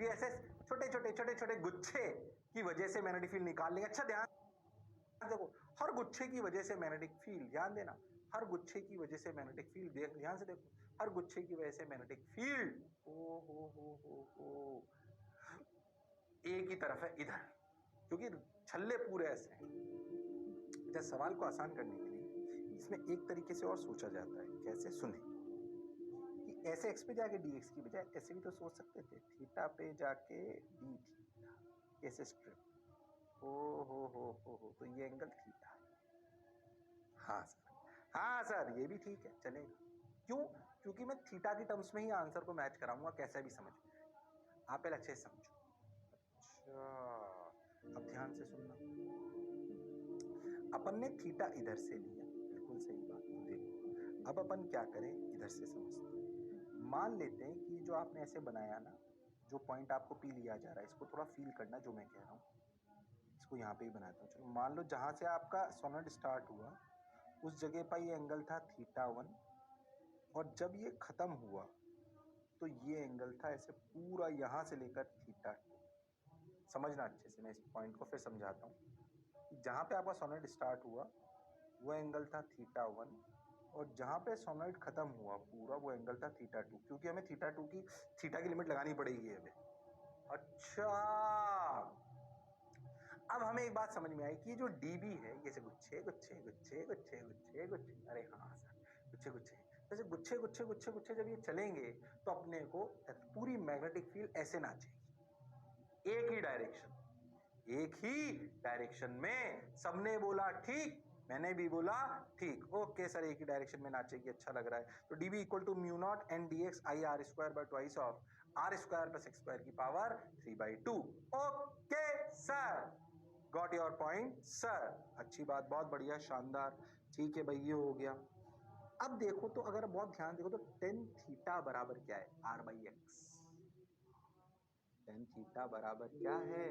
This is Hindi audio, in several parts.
भी ऐसे छोटे छोटे छोटे छोटे गुच्छे की वजह से मैग्नेटिक फील्ड निकाल लेंगे। अच्छा ध्यान देखो, हर गुच्छे की वजह से मैग्नेटिक फील्ड, ध्यान देना, हर गुच्छे की वजह से मैग्नेटिक फील्ड, ध्यान से देखो, हर गुच्छे की वजह से मैग्नेटिक फील्ड ओ हो एक ही तरफ है इधर, क्योंकि छल्ले पूरे ऐसे हैं। अच्छा, सवाल को आसान करने के लिए इसमें एक तरीके से और सोचा जाता है। कैसे? सुने कि ऐसे एक्स पे जाके डी एक्स की बजाय ऐसे भी तो सोच सकते थे, थीटा पे जाके डी थीटा, कैसे स्ट्रिप, ओ हो, तो ये एंगल थीटा है। हाँ सर, हाँ सर, ये भी ठीक है, चलेगा। क्यों? क्योंकि मैं थीटा की टर्म्स में ही आंसर को मैच कराऊंगा, कैसा भी समझ में आए। आप पहले अच्छे से समझो। अच्छा, अब ध्यान से सुनना। अपन ने थीटा इधर से लिया, बिल्कुल सही बात। तो देखो, अब अपन क्या करें, इधर से समझते हैं। मान लेते हैं कि जो आपने ऐसे बनाया ना, जो पॉइंट आपको पी लिया जा रहा है, इसको थोड़ा फील करना जो मैं कह रहा हूँ। इसको यहाँ पे ही बनाता हूँ। चलो, मान लो जहां से आपका सोनोइड स्टार्ट हुआ उस जगह पर ये एंगल था θ1, और जब ये खत्म हुआ तो ये एंगल था ऐसे पूरा यहां से लेकर θ2। समझना अच्छे से, मैं इस पॉइंट को फिर समझाता हूँ। जहां पे आपका सोनोइड स्टार्ट हुआ वो एंगल था θ1, और जहां पे सोनोइड खत्म हुआ पूरा वो एंगल था θ2, क्योंकि हमें θ2 की थीटा की लिमिट लगानी पड़ेगी हमें। अच्छा, अब हमें एक बात समझ में आई कि जो डीबी है ये से गुच्छे गुच्छे गुच्छे गुच्छे गुच्छे गुच्छे, अरे हाँ सर, गुच्छे गुच्छे, जैसे गुच्छे गुच्छे गुच्छे गुच्छे जब ये चलेंगे तो अपने को पूरी मैग्नेटिक फील्ड ऐसे नाचेगी, एक ही डायरेक्शन, एक ही डायरेक्शन में। सबने बोला ठीक, मैंने भी बोला ठीक। ओके सर, एक ही डायरेक्शन में नाचेगी, अच्छा लग रहा है। तो DB equal to mu not N D X I are square by twice of are square plus x square की power 3/2। Okay sir, got your point sir, अच्छी बात, बहुत बढ़िया, शानदार, ठीक है भाई, ये हो गया। अब देखो तो, अगर बहुत ध्यान देखो तो टेन थीटा बराबर क्या है, r by x. Tan theta बराबर क्या है,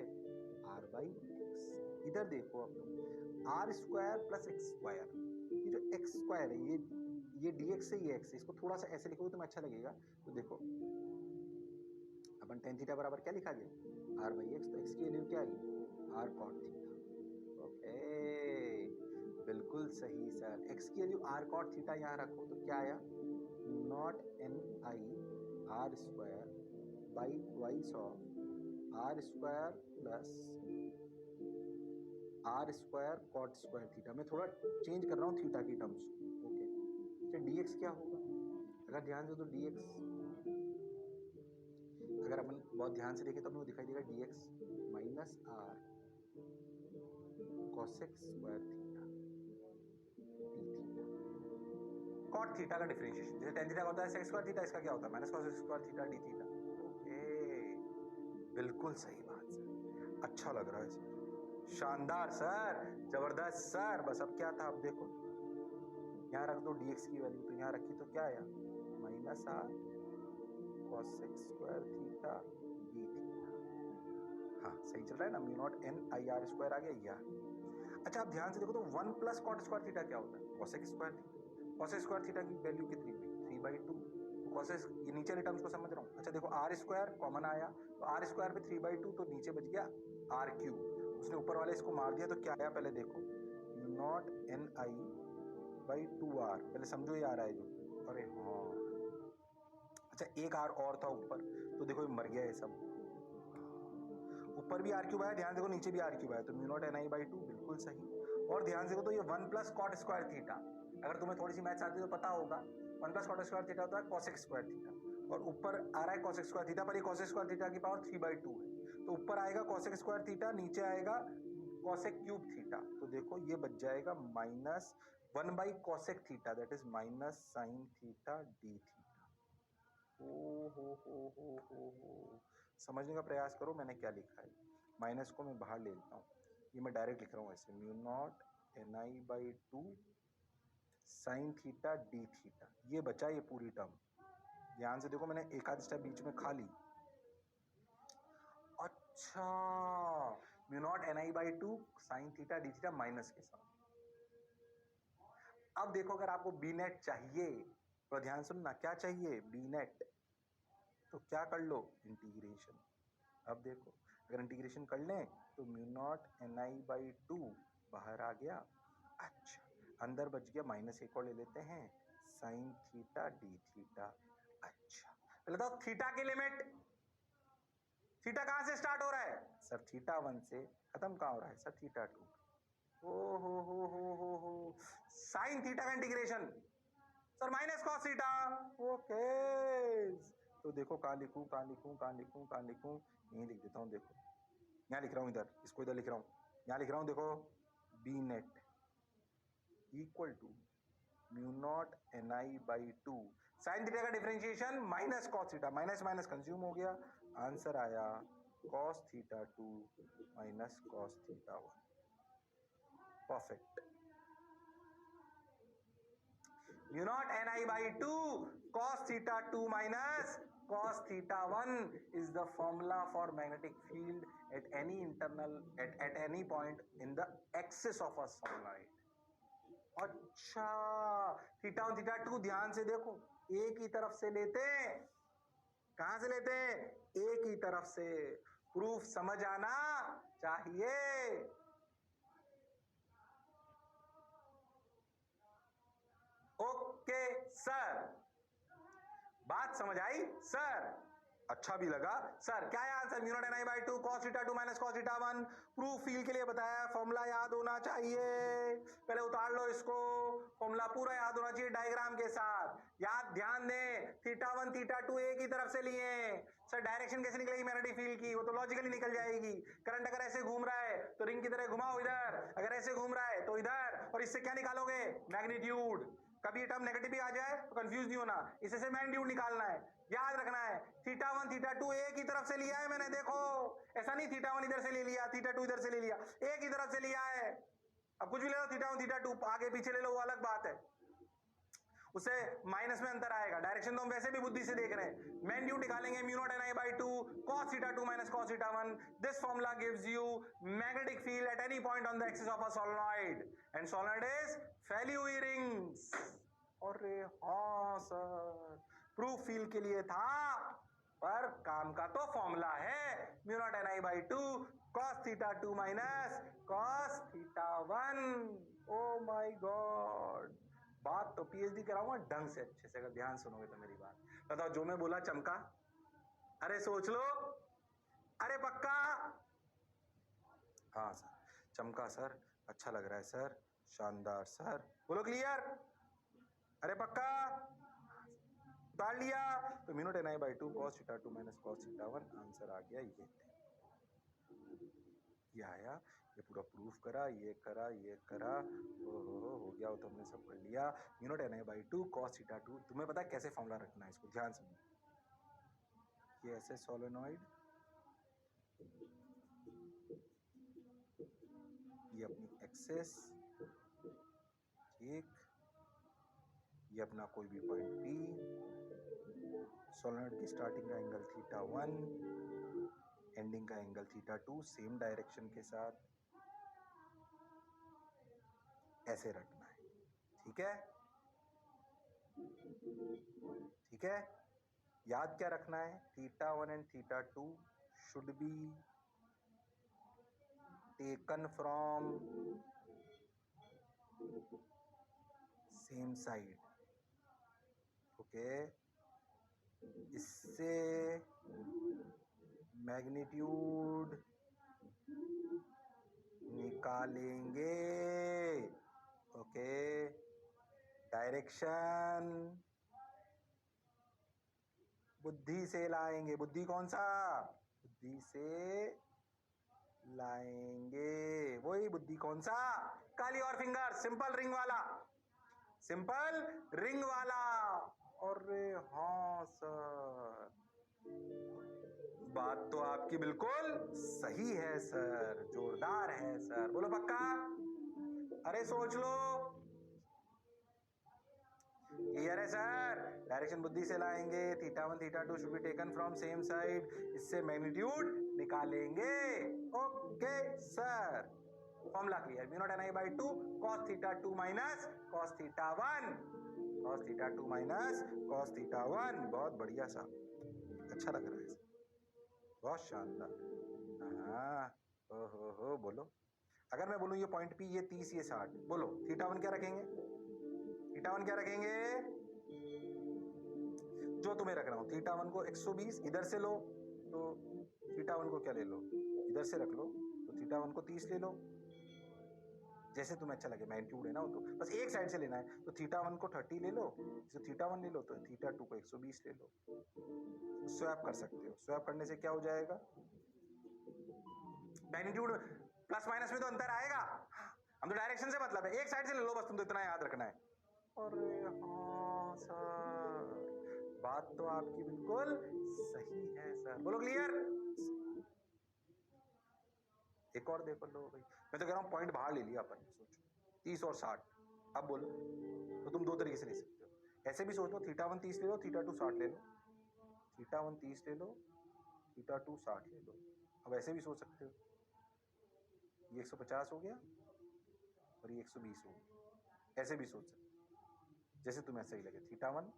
आर बाई एक्स। इधर देखो अब तुम, r square plus x square, ये जो एक्स स्क्वायर है ये डी एक्स से ये एक्स है, इसको थोड़ा सा ऐसे लिखोगे तो अच्छा लगेगा। तो देखो अपन टेन थीटा बराबर क्या लिखा गया, आर बाई एक्स, तो एक्स की वैल्यू क्या आई, आर कॉट थीटा। ओके, बिल्कुल सही सर, एक्स की वैल्यू आर कॉट थीटा यहाँ रखो तो क्या आया, not N I R square by twice of are square plus r square cot square theta. मैं थोड़ा चेंज कर रहा हूँ थीटा की टर्म्स। ओके, अच्छा डीएक्स क्या होगा, अगर ध्यान दो तो डीएक्स, अगर अपन बहुत ध्यान से देखें तो हमें दिखाई देगा D X minus R cosec square theta D theta. Cot theta का डिफरेंशिएशन, जैसे टेन थीटा का होता है सेक स्क्वायर थीटा, इसका क्या होता है minus cosec square theta D theta. Okay, बिल्कुल सही बात सर, अच्छा लग रहा है सर, शानदार सर, जबरदस्त सर। बस अब क्या था, अब देखो यहाँ रख दो dx की वैल्यू, तो यहाँ रखी तो क्या आया, minus R cosec square theta D theta. हाँ सही चल रहा है ना, mu not an I R square आ गया यार। अच्छा, आप ध्यान से देखो तो 1 प्लस कॉट स्क्वायर थीटा क्या होता है, cosec square theta. Cosec square theta की वैल्यू कितनी हुई, 3/2। कॉसेक, ये नीचे वाले टर्म्स को समझ रहा हूँ। अच्छा देखो, आर स्क्वायर कॉमन आया, तो आर स्क्वायर पे 3/2, तो नीचे बच गया आर क्यूब, उसने ऊपर वाले इसको मार दिया, तो क्या आया पहले देखो, mu not an I by 2r, पहले समझो ये आ रहा है जो, अरे हाँ। अच्छा, एक आर और था ऊपर, तो देखो ये मर गया, ये सब ऊपर भी आर क्यूब आया, ध्यान देखो नीचे भी आर क्यूब आया, तो mu not an I by 2, बिल्कुल सही। और ध्यान देखो तो ये 1 प्लस कॉट स्क्वायर थीटा, अगर तुम्हें थोड़ी सी मैथ्स आती है तो पता होगा, 1 प्लस कॉट स्क्वायर थीटा होता है कॉसेक स्क्वायर थीटा, और ऊपर आ रहा है कॉसेक स्क्वायर थीटा, पर ये कॉसेक स्क्वायर थीटा की पावर 3/2 है, तो ऊपर आएगा कॉसेक स्क्वायर थीटा, नीचे आएगा कॉसेक क्यूब थीटा। तो देखो ये बच जाएगा minus 1 by cosec theta, that is minus sine theta D theta. ओ हो, समझने का प्रयास करो मैंने क्या लिखा है। माइनस को मैं बाहर ले लेता हूँ, ये मैं डायरेक्ट लिख रहा हूँ ऐसे, mu not an I by 2 sign theta D theta, ये बचा ये पूरी टर्म। ध्यान से देखो, मैंने एक आध स्टेप बीच में खा ली। अच्छा, mu not an I by 2 sign theta D theta minus के साथ। अब देखो, अगर आपको बी नेट चाहिए तो ध्यान सुनना, क्या चाहिए, बी नेट, तो क्या कर लो, इंटीग्रेशन। अब देखो अगर इंटीग्रेशन कर लें तो म्यू नॉट ni/2 बाहर आ गया। अच्छा, अंदर बच गया माइनस एक और ले लेते हैं, साइन थीटा डी थीटा। अच्छा, पहले तो थीटा की लिमिट, थीटा कहां से स्टार्ट हो रहा है सर? थीटा 1 से खत्म कहां हो रहा है सर? थीटा 2। ओ हो साइन थीटा का integration sir minus cos theta. Okay, तो देखो कहां लिखूं, कहां लिखूं, कहां लिखूं, कहां लिखूं? यहीं लिख देता हूं। देखो यहां लिख रहा हूं, इधर इसको इधर लिख रहा हूं, यहां लिख रहा हूं। देखो B net equal to mu nought ni/2 sine theta का differentiation minus cos theta, minus minus consume हो गया, आंसर आया cos theta 2 minus cos theta 1। Perfect. Mu nought ni/2 cos theta 2 minus cos theta 1 is the formula for magnetic field at any internal at any point in the axis of a solenoid। अच्छा, थीटा 1 थीटा 2 ध्यान से देखो, एक ही तरफ से लेते हैं। कहां से लेते हैं? एक ही तरफ से। प्रूफ समझ आना चाहिए। ओके सर, बात समझ आई सर? अच्छा भी लगा सर। क्या है answer? Mu nought ni/2 cos theta 2 minus cos theta 1। Proof feel के लिए बताया, फॉर्मूला याद होना चाहिए। पहले उतार लो इसको, फॉर्मूला पूरा याद होना चाहिए डायग्राम के साथ। याद ध्यान दें, थीटा 1 थीटा 2 एक ही तरफ से लिए। सर डायरेक्शन कैसे निकलेगी मैग्नेटिक फील्ड की? वो तो लॉजिकली निकल जाएगी। करंट अगर ऐसे घूम रहा है तो रिंग की तरह घुमाओ इधर, अगर ऐसे घूम रहा है तो इधर, और इससे क्या निकालोगे? मैग्नीट्यूड। कभी ये टर्म नेगेटिव भी आ जाए तो कंफ्यूज नहीं होना, इससे से मैग्नीट्यूड निकालना है, याद रखना है। थीटा 1 थीटा 2 एक ही तरफ से लिया है मैंने, देखो ऐसा नहीं थीटा 1 इधर से ले लिया, थीटा 2 इधर से ले लिया, एक ही तरफ से लिया है। अब कुछ भी ले लो, थीटा 1 थीटा 2 आगे पीछे ले लो, वो अलग बात है, उससे माइनस में अंतर आएगा। डायरेक्शन तो हम वैसे भी बुद्धि से देख रहे हैं। मैग्नीट्यूड निकालेंगे mu nought ni/2 cos theta 2 minus cos theta 1। This formula gives you magnetic field at any point on the axis of a solenoid and solenoid is फैली हुई रिंग्स। अरे हाँ सर, प्रूफ फील के लिए था, पर काम का तो फॉर्मूला है। Mu nought ni/2 cos theta 2 minus cos theta 1। O my God, बात तो पीएचडी कराऊंगा ढंग से, अच्छे से, अगर ध्यान सुनोगे तो मेरी बात। बताओ जो मैं बोला चमका? अरे सोच लो, अरे पक्का? हाँ सर चमका सर, अच्छा लग रहा है सर, शानदार सर, बोलो क्लियर? अरे पक्का? उतार लिया? तो mu nought ni/2 cos theta 2 minus cos theta 1, answer आ गया ये आया, ये पूरा प्रूफ करा, ये करा, ये करा, हो गया, वो तो हमने सब कर लिया। Mu nought ni/2 cos theta 2। तुम्हें पता है कैसे फॉर्मूला रखना है इसको? ध्यान से, ये ऐसे सोलेनॉइड, ये अपनी एक्सेस, ठीक, ये अपना कोई भी पॉइंट P, सोलेनॉइड की स्टार्टिंग का एंगल थीटा 1, एंडिंग का एंगल थीटा 2, सेम डायरेक्शन के साथ ऐसे रखना है। ठीक है, ठीक है, याद क्या रखना है? Theta 1 and theta 2 should be taken from same side. Okay, इससे मैग्नीट्यूड निकालेंगे। ओके, डायरेक्शन बुद्धि से लाएंगे। बुद्धि कौन सा? बुद्धि से लाएंगे, वही बुद्धि कौन सा? काली और फिंगर, सिंपल रिंग वाला, सिंपल रिंग वाला। अरे हाँ सर, बात तो आपकी बिल्कुल सही है सर, जोरदार है सर, बोलो पक्का? अरे सोच लो, क्लियर है सर? डायरेक्शन बुद्धि से लाएंगे, theta 1 theta 2 should be taken from same side, इससे मैग्नीट्यूड निकालेंगे। Okay sir, formula clear. Mu nought ni/2 cos theta 2 minus cos theta 1, cos theta 2 minus cos theta 1। बहुत बढ़िया सा, अच्छा लग रहा है। बहुत शानदार। हाँ, हो बोलो। अगर मैं बोलूं ये पॉइंट पी, ये 30, ये 60, बोलो थीटा वन क्या रखेंगे? थीटा वन क्या रखेंगे? जो तुम्हें रख रहा हूं, थीटा वन को 120 इधर से लो, तो थीटा वन को क्या ले लो, इधर से रख लो, तो थीटा वन को 30 ले लो, जैसे तुम्हें अच्छा लगे, मैग्नीट्यूड है ना वो, तो बस एक साइड से लेना है, तो थीटा वन को 30 ले लो, तो थीटा वन ले लो, तो थीटा टू को 120 ले लो। स्वैप कर सकते हो, स्वैप करने से क्या हो जाएगा, मैग्नीट्यूड प्लस माइनस में तो अंतर आएगा, हम तो डायरेक्शन से मतलब है, एक साइड से ले लो बस, तुम तो इतना याद रखना है। अरे हाँ सर, बात तो आपकी बिल्कुल सही है सर, बोलो क्लियर। एक और देखो लो भाई, मैं तो कह रहा हूँ पॉइंट बाहर ले लिया अपन ने, सोचो 30 और 60, अब बोलो, तो तुम दो तरीके से ले सकते हो, ऐसे भी सोच लो, थीटा वन 30 ले लो, थीटा टू 60 ले लो, थीटा वन 30 ले लो, थीटा टू 60 ले लो। अब ऐसे भी सोच सकते हो, ये 150 हो गया और ये 120 हो गया, ऐसे भी सोच सकते हो, जैसे तुम्हें सही लगे, थीटा वन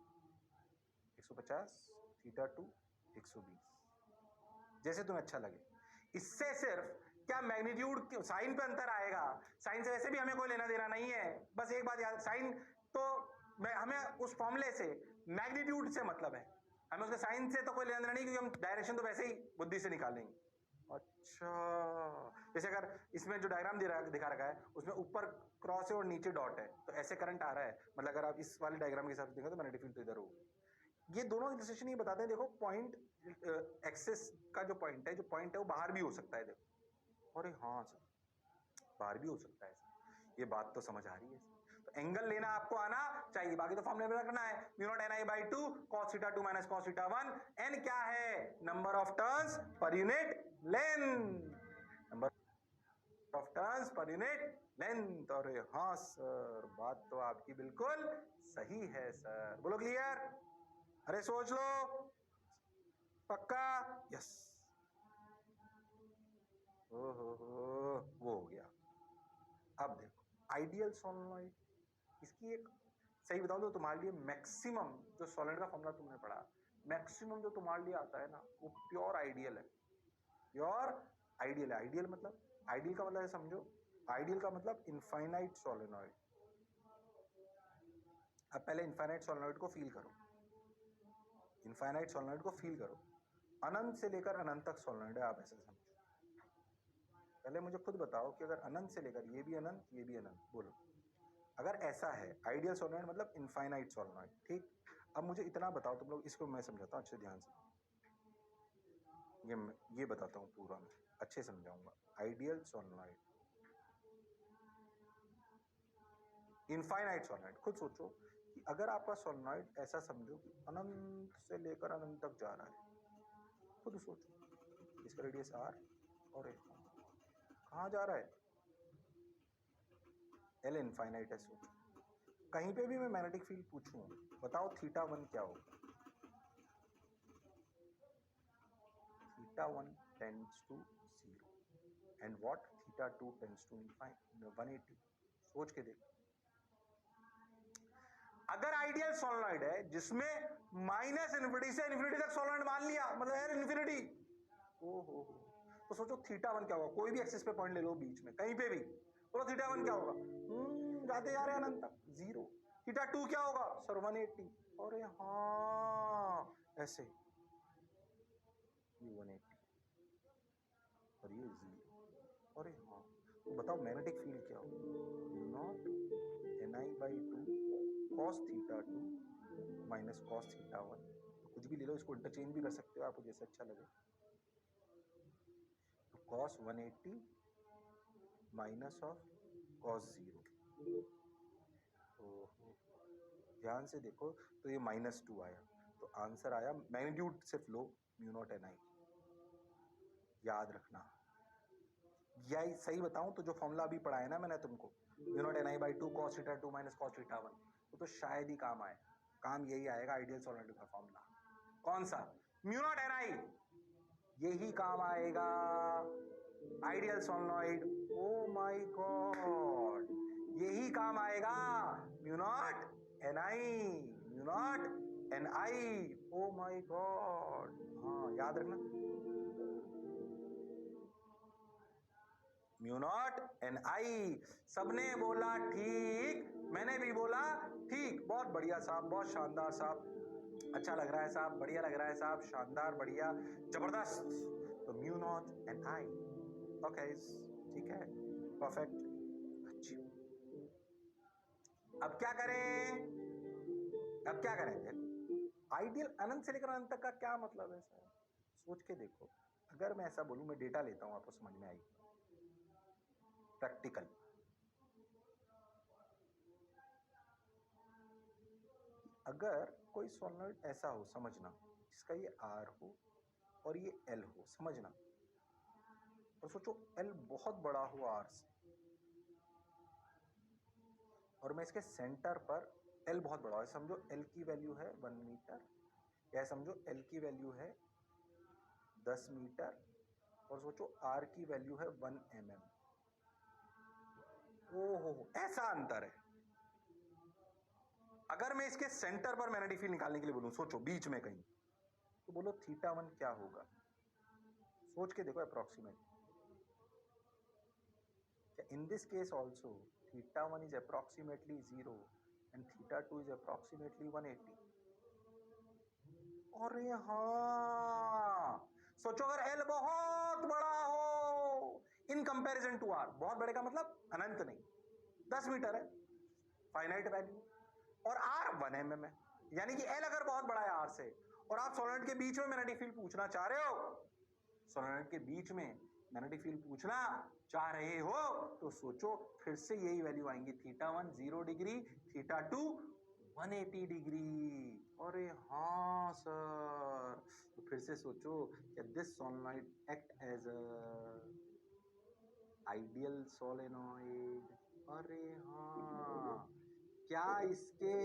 150, थीटा टू 120, जैसे तुम्हें अच्छा लगे। इससे सिर्फ क्या मैग्नीट्यूड साइन पे अंतर आएगा, साइन से वैसे भी हमें कोई लेना देना नहीं है, बस एक बात याद, साइन तो हमें उस फॉर्मूले से मैग्नीट्यूड से मतलब है, हमें उसके साइन से तो कोई लेना देना नहीं, क्योंकि हम डायरेक्शन तो वैसे ही बुद्धि से निकालेंगे। अच्छा, जैसे अगर इसमें जो डायग्राम दिखा रखा है उसमें ऊपर क्रॉस है और नीचे डॉट है, तो ऐसे करंट आ रहा है, मतलब अगर आप इस वाले डायग्राम के हिसाब से देखो तो मैग्नेटिक फील्ड तो इधर होगा। ये दोनों इलस्ट्रेशन ये बताते हैं, देखो पॉइंट एक्सेस का जो पॉइंट है वो बाहर भी हो सकता है, देखो, अरे हाँ सर, बाहर भी हो सकता है सर, ये बात तो समझ आ रही है सर। तो एंगल लेना आपको आना चाहिए, बाकी तो फॉर्मूले में रखना है, mu not an I by two cos theta two minus cos theta one, N क्या है, number of turns per unit length, number of turns per unit length. अरे हाँ सर, बात तो आपकी बिल्कुल सही है सर, बोलो क्लियर। अरे सोच लो, पक्का, यस, हो वो हो गया। अब देखो आइडियल सोलेनॉइड, इसकी एक सही बताऊं तो तुम्हारे लिए मैक्सिमम जो सोलेनॉइड का फॉर्मूला तुमने पढ़ा, मैक्सिमम जो तुम्हारे लिए आता है ना, वो प्योर आइडियल है, प्योर आइडियल है। आइडियल मतलब, आइडियल का मतलब है समझो, आइडियल का मतलब इनफाइनाइट सोलेनॉइड। अब पहले इनफाइनाइट सोलेनॉइड को फील करो, इनफाइनाइट सोलेनॉइड को फील करो, अनंत से लेकर अनंत तक सोलेनॉइड है, आप ऐसे समझो। पहले मुझे खुद बताओ कि अगर अनंत से लेकर ये भी अनंत, ये भी अनंत, बोलो अगर ऐसा है आइडियल सोलेनॉइड मतलब इनफाइनाइट सोलेनॉइड, ठीक। अब मुझे इतना बताओ तुम लोग, इसको मैं समझाता हूँ अच्छे ध्यान से, ये बताता हूँ पूरा, मैं अच्छे समझाऊंगा। आइडियल सोलेनॉइड, इनफाइनाइट सोलेनॉइड, खुद सोचो कि अगर आपका सोलेनॉइड ऐसा समझो कि अनंत से लेकर अनंत तक जा रहा है, खुद सोचो, इसका रेडियस आर और कहाँ जा रहा है, एल इनफाइनाइट है। सोचो कहीं पे भी मैं मैग्नेटिक फील्ड पूछूं, बताओ थीटा वन क्या होगा, theta one tends to 0 and what, theta two tends to 180। सोच के देखो, अगर आइडियल सोलेनॉइड है जिसमें माइनस इन्फिनिटी से इन्फिनिटी तक सोलेनॉइड मान लिया, मतलब है इन्फिनिटी, ओहो, तो सोचो थीटा वन क्या होगा, कोई भी एक्सिस पे पॉइंट ले लो बीच में कहीं पे भी, बोलो थीटा वन क्या होगा, जाते जा रहे हैं अनंत तक 0। थीटा टू क्या होगा सर 180, अरे हाँ ऐसे, ये 180 और ये 0, अरे हाँ, तो बताओ मैग्नेटिक फील्ड क्या होगा, mu not an I by two cos theta two minus cos theta one, कुछ भी ले लो, इसको इंटरचेंज भी कर सकते हो आपको जैसे अच्छा लगे, तो कॉस 180 माइनस ऑफ कॉस 0, ध्यान से देखो, तो ये -2 आया, तो आंसर आया, मैग्नीट्यूड सिर्फ लो, म्यू नॉट एन आई, याद रखना। यही सही बताऊं तो जो फॉर्मूला अभी पढ़ाया ना मैंने तुमको, mu not an I by two cos theta two minus cos theta one, तो शायद ही काम आए, काम यही आएगा आइडियल सोलेनॉइड का फॉर्मूला, कौन सा, म्यू नॉट एन आई, यही काम आएगा ideal solenoid, O my God, यही काम आएगा mu not an I, mu not an I, O my God, हाँ याद रखना, म्यू नॉट एन आई। सबने बोला ठीक, मैंने भी बोला ठीक। बहुत बढ़िया साहब, बहुत शानदार साहब, अच्छा लग रहा है साहब, बढ़िया लग रहा है साहब, शानदार, बढ़िया, जबरदस्त। तो mu not an I, okay, ठीक है, परफेक्ट। अच्छा, अब क्या करें, अब क्या करें? देखो, आइडियल अनंत से लेकर अनंत तक का क्या मतलब है सर? सोच के देखो। अगर मैं ऐसा बोलूं, मैं डेटा लेता हूं, आपको समझ में आई? प्रैक्टिकल, अगर कोई सॉलिनॉइड ऐसा हो, समझना, जिसका ये आर हो और ये एल हो, समझना, और सोचो एल बहुत बड़ा हो आर से, और मैं इसके सेंटर पर, एल बहुत बड़ा है, समझो एल की वैल्यू है 1 मीटर, या समझो एल की वैल्यू है 10 मीटर, और सोचो आर की वैल्यू है 1 mm। ओहो, ऐसा अंतर है। अगर मैं इसके सेंटर पर मैग्नेटिक फील्ड निकालने के लिए बोलूं, सोचो बीच में कहीं, तो बोलो θ1 क्या होगा? सोच के देखो approximate. In this case also, θ1 is approximately 0 and θ2 is approximately 180। अरे हाँ, सोचो अगर L बहुत बड़ा हो इन कंपैरिजन टू R, बहुत बड़े का मतलब अनंत नहीं, 10 मीटर है, फाइनाइट वैल्यू, और R 1 mm है, यानी कि L अगर बहुत बड़ा है R से, और आप सोलेनॉइड के बीच में मैग्नेटिक फील्ड पूछना चाह रहे हो, सोलेनॉइड के बीच में मैग्नेटिक फील्ड पूछना चाह रहे हो, तो सोचो फिर से यही वैल्यू आएंगी, θ1 0 डिग्री, θ2 180 डिग्री। अरे हाँ सर, तो फिर से सोचो, this solenoid act as a ideal solenoid. अरे हाँ, क्या इसके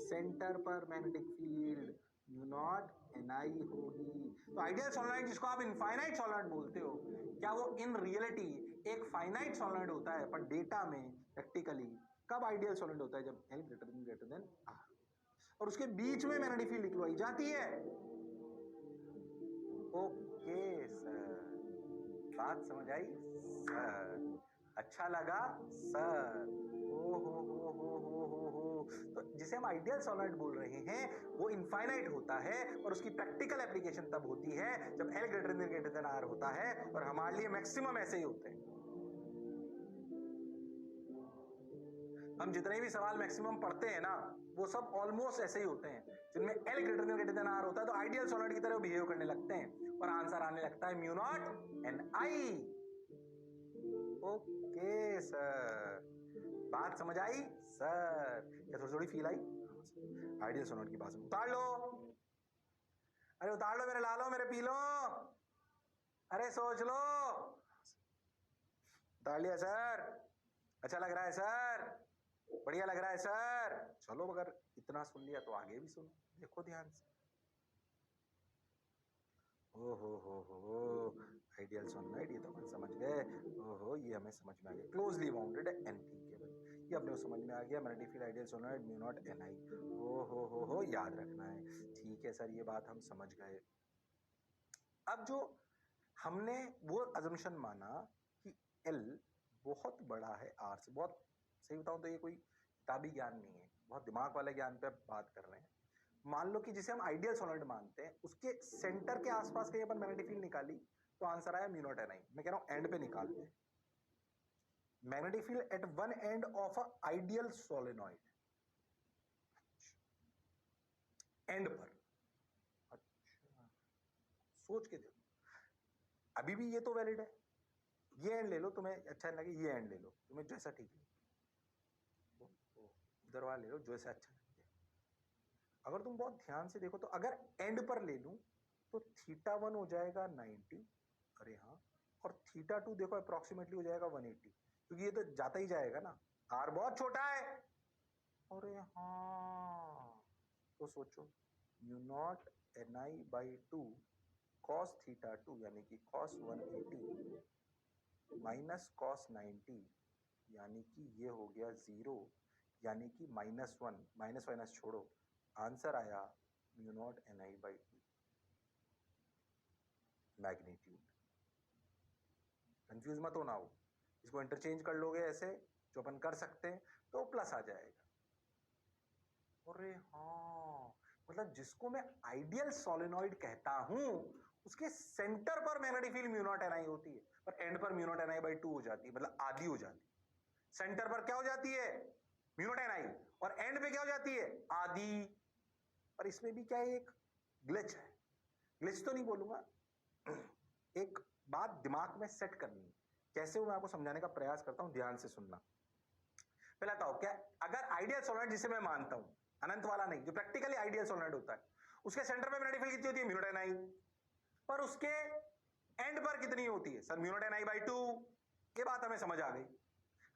सेंटर पर magnetic field mu not an I होगी? तो आइडियल सोलेनॉइड, जिसको आप इनफाइनाइट सोलेनॉइड बोलते हो, क्या वो इन रियलिटी एक फाइनाइट सोलेनॉइड होता है? पर डेटा में प्रैक्टिकली कब आइडियल सोलेनॉइड होता है? जब एल ग्रेटर देन आर, और उसके बीच में मैग्नेटिक फील्ड निकलवाई जाती है। ओके सर, बात समझ आई सर? अच्छा लगा सर? ओ हो। तो जिसे हम आइडियल सॉलिड बोल रहे हैं वो इनफाइनाइट होता है, और उसकी प्रैक्टिकल एप्लीकेशन तब होती है जब एल ग्रेटर देन आर होता है, और हमारे लिए मैक्सिमम ऐसे ही होते हैं। हम जितने भी सवाल मैक्सिमम पढ़ते हैं ना, वो सब ऑलमोस्ट ऐसे ही होते हैं, जिनमें एल ग्रेटर देन आर होता है, तो आइडियल सॉलिड की तरह बिहेव करने लगते हैं, और आंसर आने लगता है mu not an I. Okay sir, बात समझ आई सर? क्या थोड़ी थोड़ी फील आई? आइडियल सोनोट की बात उतार लो, अरे उतार लो, मेरे लालो, मेरे पी लो, अरे सोच लो। उतार लिया सर? अच्छा लग रहा है सर? बढ़िया लग रहा है सर? चलो, अगर इतना सुन लिया तो आगे भी सुनो, देखो ध्यान से। ओ हो, आइडियल सोनोइड, ये तो अपन समझ गए। ओहो, ये हमें समझ में आ गया, क्लोजली बाउंडेड एंटी केबल, ये अपने को समझ में आ गया। Magnetic field ideal solenoid mu not an I. ओ हो, याद रखना है। ठीक है सर, ये बात हम समझ गए। अब जो हमने वो अजम्पशन माना कि एल बहुत बड़ा है आर से, बहुत सही बताऊं तो ये कोई किताबी ज्ञान नहीं है, बहुत दिमाग वाले ज्ञान पे बात कर रहे हैं। मान लो कि जिसे हम आइडियल सॉलिड मानते हैं, उसके सेंटर के आसपास कहीं अपन मैग्नेटिक फील्ड निकाली, तो आंसर आया म्यू नॉट एन आई। मैं कह रहा हूं एंड पे निकालते हैं magnetic field eight one end of a ideal solenoid, and पर। अच्छा, सोच के देखो, अभी भी ये तो वैलिड है, ये एंड ले लो, तुम्हें अच्छा लगे ये एंड ले लो, तुम्हें जैसा ठीक लगे, उधर वाला ले लो, जैसा अच्छा लगे। अगर तुम बहुत ध्यान से देखो, तो अगर एंड पर ले लूं तो θ1 हो जाएगा 90, अरे हाँ, और θ2 देखो अप्रोक्सीमेटली हो जाएगा 180, क्योंकि ये तो जाता ही जाएगा ना, आर बहुत छोटा है। अरे हाँ, तो सोचो mu not an I by 2 cos θ2 यानी कि कॉस 180 माइनस कॉस 90 यानी कि ये हो गया 0, यानी कि -1, माइनस माइनस छोड़ो, आंसर आया mu not an I by 2 magnitude. Confuse मत होना हो, इसको इंटरचेंज कर लोगे ऐसे, जो अपन कर सकते हैं, तो प्लस आ जाएगा। अरे हाँ, मतलब जिसको मैं आइडियल सोलेनॉइड कहता हूं उसके सेंटर पर magnetic field mu not an I होती है, पर एंड पर mu not an I by 2 हो जाती है, मतलब आधी हो जाती है। सेंटर पर क्या हो जाती है, म्यू नॉट एन आई, और एंड पे क्या हो जाती है, आधी। और इसमें भी क्या है, एक ग्लिच है, ग्लिच तो नहीं बोलूंगा, एक बात दिमाग में सेट करनी है। कैसे वो मैं आपको समझाने का प्रयास करता हूं, ध्यान से सुनना। पहला बताओ, क्या अगर आइडियल सोलेनॉइड जिसे मैं मानता हूं, अनंत वाला नहीं, जो प्रैक्टिकली आइडियल सोलेनॉइड होता है, उसके सेंटर पे मैग्नेटिक फील्ड कितनी होती है, म्यू नॉट एन आई, पर उसके एंड पर कितनी होती है sir, mu not an I by 2। ये बात हमें समझ आ गई।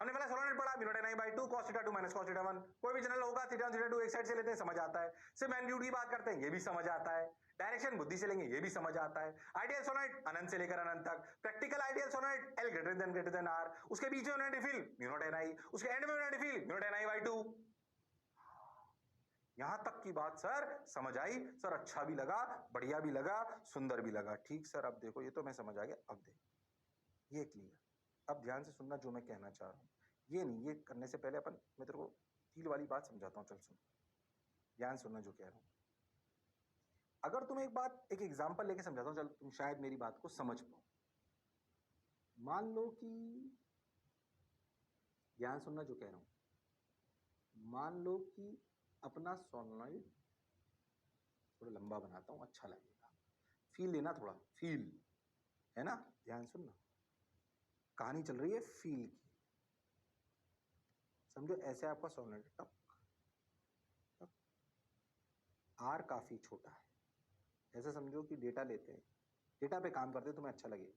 हमने पहले सोलेनॉइड पढ़ा, mu not an I by 2 cos theta 2 minus cos theta 1, कोई भी जनरल होगा, थीटा 1 थीटा 2 एक साइड से लेते हैं, समझ आता है। सिर्फ मैग्नीट्यूड की बात करते हैं, ये भी समझ आता है। डायरेक्शन बुद्धि से लेंगे, ये भी समझ आता है। आइडियल सोलेनॉइड अनंत से लेकर अनंत तक, practical ideal solenoid L greater than R, उसके बीच में magnetic field mu not an I, उसके एंड में magnetic field mu not an I by 2। यहां तक की बात सर समझ आई? सर अच्छा भी लगा, बढ़िया भी लगा, सुंदर भी लगा। ठीक सर, अब देखो ये तो मैं समझ आ गया, अब देखो ये क्लियर। अब ध्यान से सुनना जो मैं कहना चाह रहा हूं, ये नहीं, ये करने से पहले मैं तेरे को फील वाली बात समझाता हूं, चल सुन, ध्यान सुनना जो कह रहा हूं। अगर तुम एक बात, एक एग्जांपल लेके समझाता हूं, चल तुम शायद मेरी बात को समझ पाओ। मान लो कि, ध्यान सुनना जो कह रहा हूं, मान लो कि अपना सोलेनॉइड, थोड़ा लंबा बनाता हूं अच्छा लगेगा, फील लेना थोड़ा, फील है ना, ध्यान सुनना, कहानी चल रही है फील की। समझो ऐसे आपका सोलेनॉइड, टक टक, आर काफी छोटा है, ऐसा समझो कि डेटा लेते हैं, डेटा पे काम करते हैं, तुम्हें अच्छा लगे।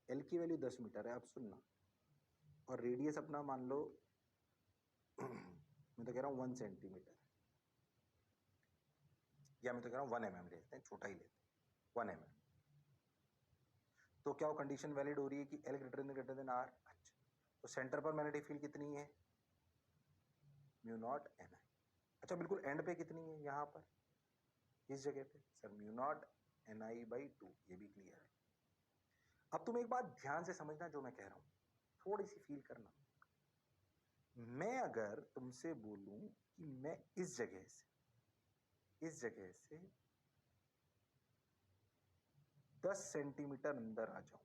एल की वैल्यू 10 मीटर है, अब सुनना, और रेडियस अपना मान लो मैं तो कह रहा हूं 1 सेंटीमीटर, या मैं तो कह रहा हूं 1 mm लेते हैं, छोटा ही लेते हैं 1 mm। तो क्या वो कंडीशन वैलिड हो रही है कि एल ग्रेटर देन आर? अच्छा, तो सेंटर पर मैग्नेटिक फील्ड कितनी है, म्यू नॉट एन आई। अच्छा, बिल्कुल एंड पे कितनी है, यहां पर इस जगह पे sir mu not an I by 2, ये भी क्लियर है। अब तुम एक बात ध्यान से समझना जो मैं कह रहा हूं, थोड़ी सी फील करना। मैं अगर तुमसे बोलूं कि मैं इस जगह से 10 सेंटीमीटर अंदर आ जाऊं,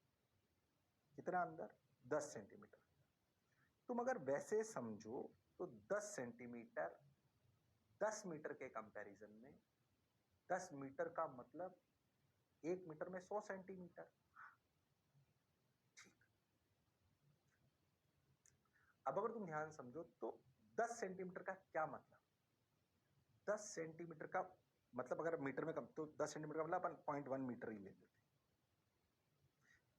कितना अंदर, 10 सेंटीमीटर, तुम अगर वैसे समझो तो 10 सेंटीमीटर 10 मीटर के कंपैरिजन में, 10 मीटर का मतलब 1 मीटर में 100 सेंटीमीटर। ठीक, अब अगर तुम ध्यान समझो तो 10 सेंटीमीटर का क्या मतलब, 10 सेंटीमीटर का मतलब अगर मीटर में कम, तो 10 सेंटीमीटर का मतलब अपन 0.1 मीटर ही ले लेते।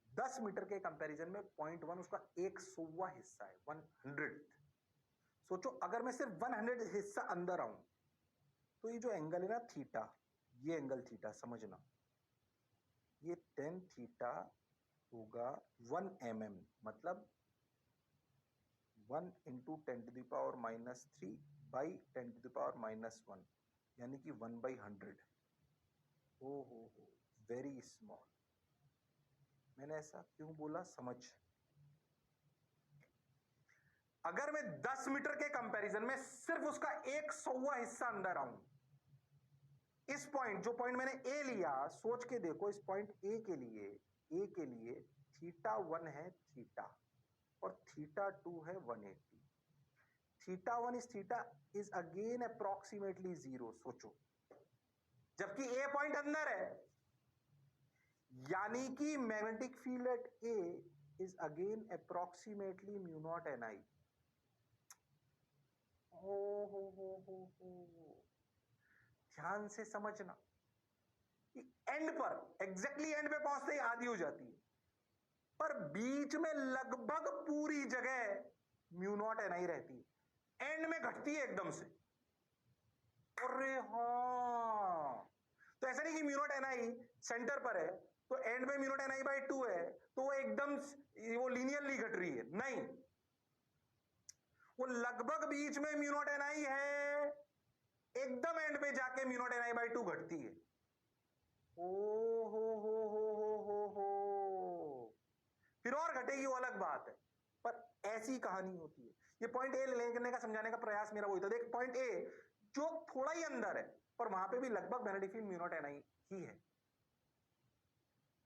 10 मीटर के कंपैरिजन में 0.1 उसका 100वां हिस्सा है, 100th। सोचो अगर मैं सिर्फ 100 हिस्सा अंदर आऊं, तो ये जो एंगल है ना थीटा, ये एंगल थीटा समझना, ये 10 थीटा होगा 1 mm, मतलब 1 इंटू 10⁻³ बाई 10⁻⁻1, यानी कि 1/100। ओ हो, वेरी स्मॉल। मैंने ऐसा क्यों बोला, समझ। अगर मैं 10 मीटर के कंपैरिजन में सिर्फ उसका 100वां हिस्सा अंदर आऊं, इस पॉइंट, जो पॉइंट मैंने ए लिया, सोच के देखो, इस पॉइंट ए के लिए थीटा 1 है थीटा, और थीटा 2 है 180। थीटा 1 इज अगेन अप्रोक्सीमेटली 0, सोचो, जबकि ए पॉइंट अंदर है, यानी कि magnetic field at A is again approximately mu not an I. हो, ध्यान से समझना कि एंड पर, एग्जैक्टली एंड पे पहुंचते ही आधी हो जाती है, पर बीच में लगभग पूरी जगह म्यू नॉट एन आई रहती है, एंड में घटती है एकदम से। अरे हाँ, तो ऐसा नहीं कि mu not an I centre पर है तो एंड में mu not an I by 2 है तो वो एकदम वो लीनियरली घट रही है, नहीं, वो लगभग बीच में म्यू नॉट एन आई है, एकदम एंड पे जाके mu not an I by 2 घटती है। ओ हो, फिर और घटेगी वो अलग बात है, पर ऐसी कहानी होती है। ये पॉइंट ए लेने का समझाने का प्रयास मेरा वही था। देख पॉइंट ए जो थोड़ा ही अंदर है, पर वहां पे भी लगभग magnetic field mu not an I ही है।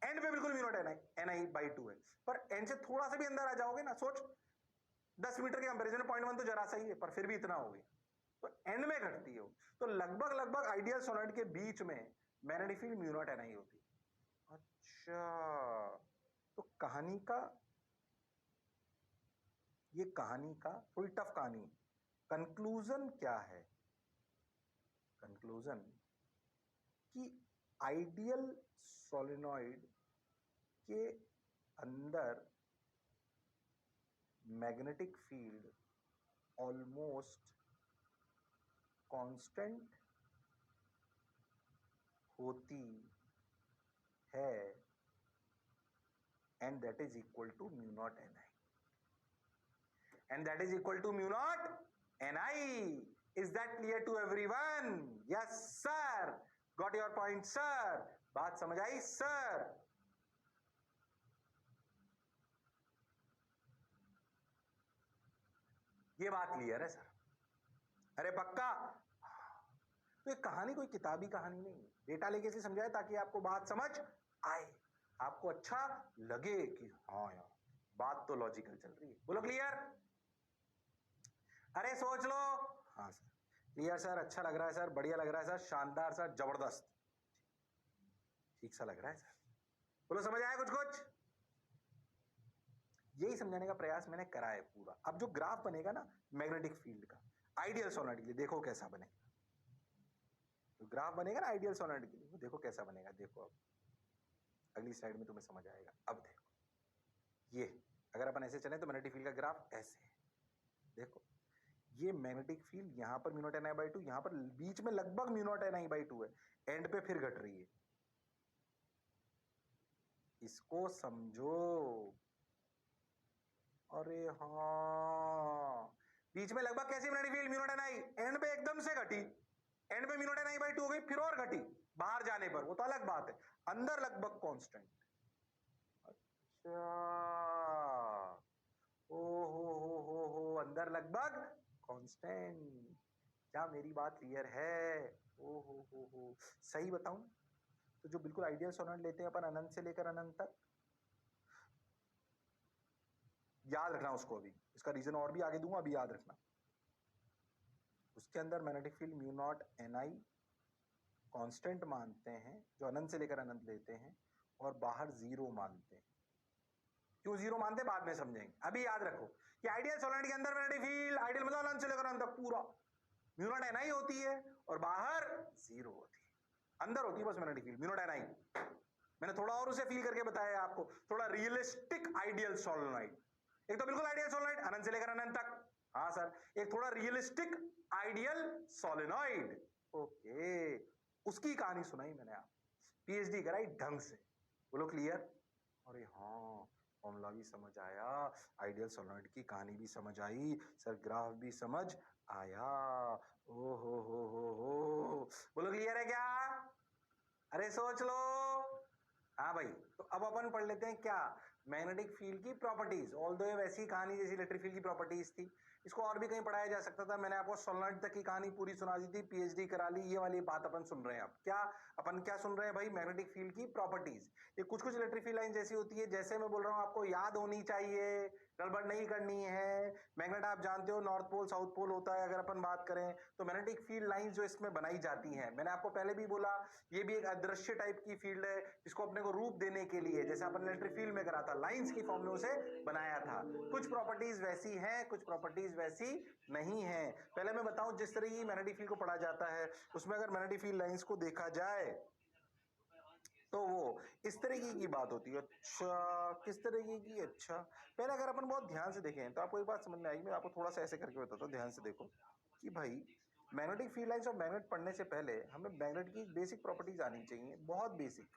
एंड पे बिल्कुल mu not an I by 2 है, पर एंड से थोड़ा सा भी अंदर आ जाओगे ना, सोच 10 मीटर के कंपेरिजन में 0.1 तो जरा सही है, पर फिर भी इतना हो गया, तो एंड में घटती है। तो लगभग लगभग आइडियल सोलनॉइड के बीच में magnetic field mu not an I होती है। अच्छा, तो कहानी का, ये कहानी का थोड़ी टफ कहानी, कंक्लूजन क्या है? कंक्लूजन कि आइडियल सोलेनॉइड के अंदर मैग्नेटिक फील्ड ऑलमोस्ट कांस्टेंट होती है, and that is equal to mu not an I, and that is equal to mu not an I. Is that clear to everyone? Yes sir, got your point sir, बात समझ आई सर? ये बात क्लियर है सर? अरे पक्का? तो ये कहानी कोई किताबी कहानी नहीं, डेटा लेके से समझाए ताकि आपको बात समझ आए, आपको अच्छा लगे कि हाँ यार बात तो लॉजिकल चल रही है। बोलो क्लियर? अरे सोच लो। हाँ सर क्लियर सर, अच्छा लग रहा है सर, बढ़िया लग रहा है सर, शानदार सर, जबरदस्त, ठीक सा लग रहा है सर। बोलो समझ आया कुछ कुछ? यही समझाने का प्रयास मैंने करा है पूरा। अब जो ग्राफ बनेगा ना मैग्नेटिक फील्ड का आइडियल सोलेनॉइड के लिए, देखो कैसा बनेगा। जो ग्राफ बनेगा ना आइडियल सोलेनॉइड के लिए, वो देखो कैसा बनेगा। देखो अब अगली स्लाइड में तुम्हें समझ आएगा। अब देखो ये, अगर अपन ऐसे चले तो मैग्नेटिक फील्ड का ग्राफ ऐसे है। देखो ये मैग्नेटिक फील्ड यहां पर mu not an I by 2, यहां पर बीच में लगभग mu not an I by 2 है, एंड पे फिर घट रही है। इसको समझो। अरे हाँ, बीच में लगभग कैसी magnetic field mu not an I, and पे एकदम से घटी, एंड पे mu not an I by 2 हो गई, फिर और घटी बाहर जाने पर, वो तो अलग बात है। अंदर लगभग कांस्टेंट। अच्छा, ओ हो, अंदर लगभग कांस्टेंट। क्या मेरी बात क्लियर है? ओ हो, सही बताऊं तो जो बिल्कुल आइडियल सोलेनॉइड लेते हैं अपन अनंत से लेकर अनंत तक, याद रखना उसको, अभी इसका रीजन और भी आगे दूंगा, अभी याद रखना। उसके अंदर magnetic field mu not an I constant मानते हैं जो अनंत से लेकर अनंत लेते हैं, और बाहर जीरो मानते हैं। क्यों जीरो मानते हैं बाद में समझेंगे, अभी याद रखो कि आइडियल सोलेनॉइड के अंदर मैग्नेटिक फील्ड, आइडियल मतलब अनंत से लेकर अनंत तक पूरा म्यू नॉट एन आई होती है, और बाहर जीरो होती है। अंदर होती है बस magnetic field mu not an I. मैंने थोड़ा और उसे फील करके बताया आपको, थोड़ा रियलिस्टिक आइडियल सोलेनॉइड। एक तो बिल्कुल आइडियल सोलेनॉइड अनंत से लेकर अनंत तक, हाँ सर, एक थोड़ा रियलिस्टिक आइडियल सोलेनॉइड। ओके, उसकी कहानी सुनाई मैंने आप, पीएचडी कराई ढंग से। बोलो क्लियर? अरे हाँ, फॉर्मूला भी समझ आया, आइडियल सोलेनॉइड की कहानी भी समझ आई सर, ग्राफ भी समझ आया। ओ हो, बोलो क्लियर है क्या? अरे सोच लो। हाँ भाई, तो अब अपन पढ़ लेते हैं क्या, मैग्नेटिक फील्ड की प्रॉपर्टीज। ऑल्दो ये वैसी कहानी जैसी इलेक्ट्रिक फील्ड की प्रॉपर्टीज थी, इसको और भी कहीं पढ़ाया जा सकता था। मैंने आपको सोलेनॉइड तक की कहानी पूरी सुना दी थी, पीएचडी करा ली। ये वाली बात अपन सुन रहे हैं अब। क्या अपन क्या सुन रहे हैं भाई? मैग्नेटिक फील्ड की प्रॉपर्टीज। ये कुछ कुछ इलेक्ट्रिक फील्ड लाइन जैसी होती है, जैसे मैं बोल रहा हूँ आपको याद होनी चाहिए, गड़बड़ नहीं करनी है। मैग्नेट आप जानते हो नॉर्थ पोल साउथ पोल होता है। अगर अपन बात करें तो मैग्नेटिक फील्ड लाइन जो इसमें बनाई जाती हैं, मैंने आपको पहले भी बोला, ये भी एक अदृश्य टाइप की फील्ड है, जिसको अपने को रूप देने के लिए, जैसे अपन इलेक्ट्रिक फील्ड में करा था, लाइंस की फॉर्म में उसे बनाया था। कुछ प्रॉपर्टीज वैसी हैं, कुछ प्रॉपर्टीज वैसी नहीं है। पहले मैं बताऊं, जिस तरह की मैग्नेटिक फील्ड को पढ़ा जाता है, उसमें अगर मैग्नेटिक फील्ड लाइंस को देखा जाए तो वो इस तरीके की बात होती है। अच्छा, किस तरीके की? अच्छा, पहले अगर अपन बहुत ध्यान से देखें तो आपको एक बात समझ में आएगी। मैं आपको थोड़ा सा ऐसे करके बताता हूँ, ध्यान से देखो कि भाई मैग्नेटिक फील्ड लाइंस और मैग्नेट पढ़ने से पहले हमें मैग्नेट की बेसिक प्रॉपर्टीज आनी चाहिए, बहुत बेसिक।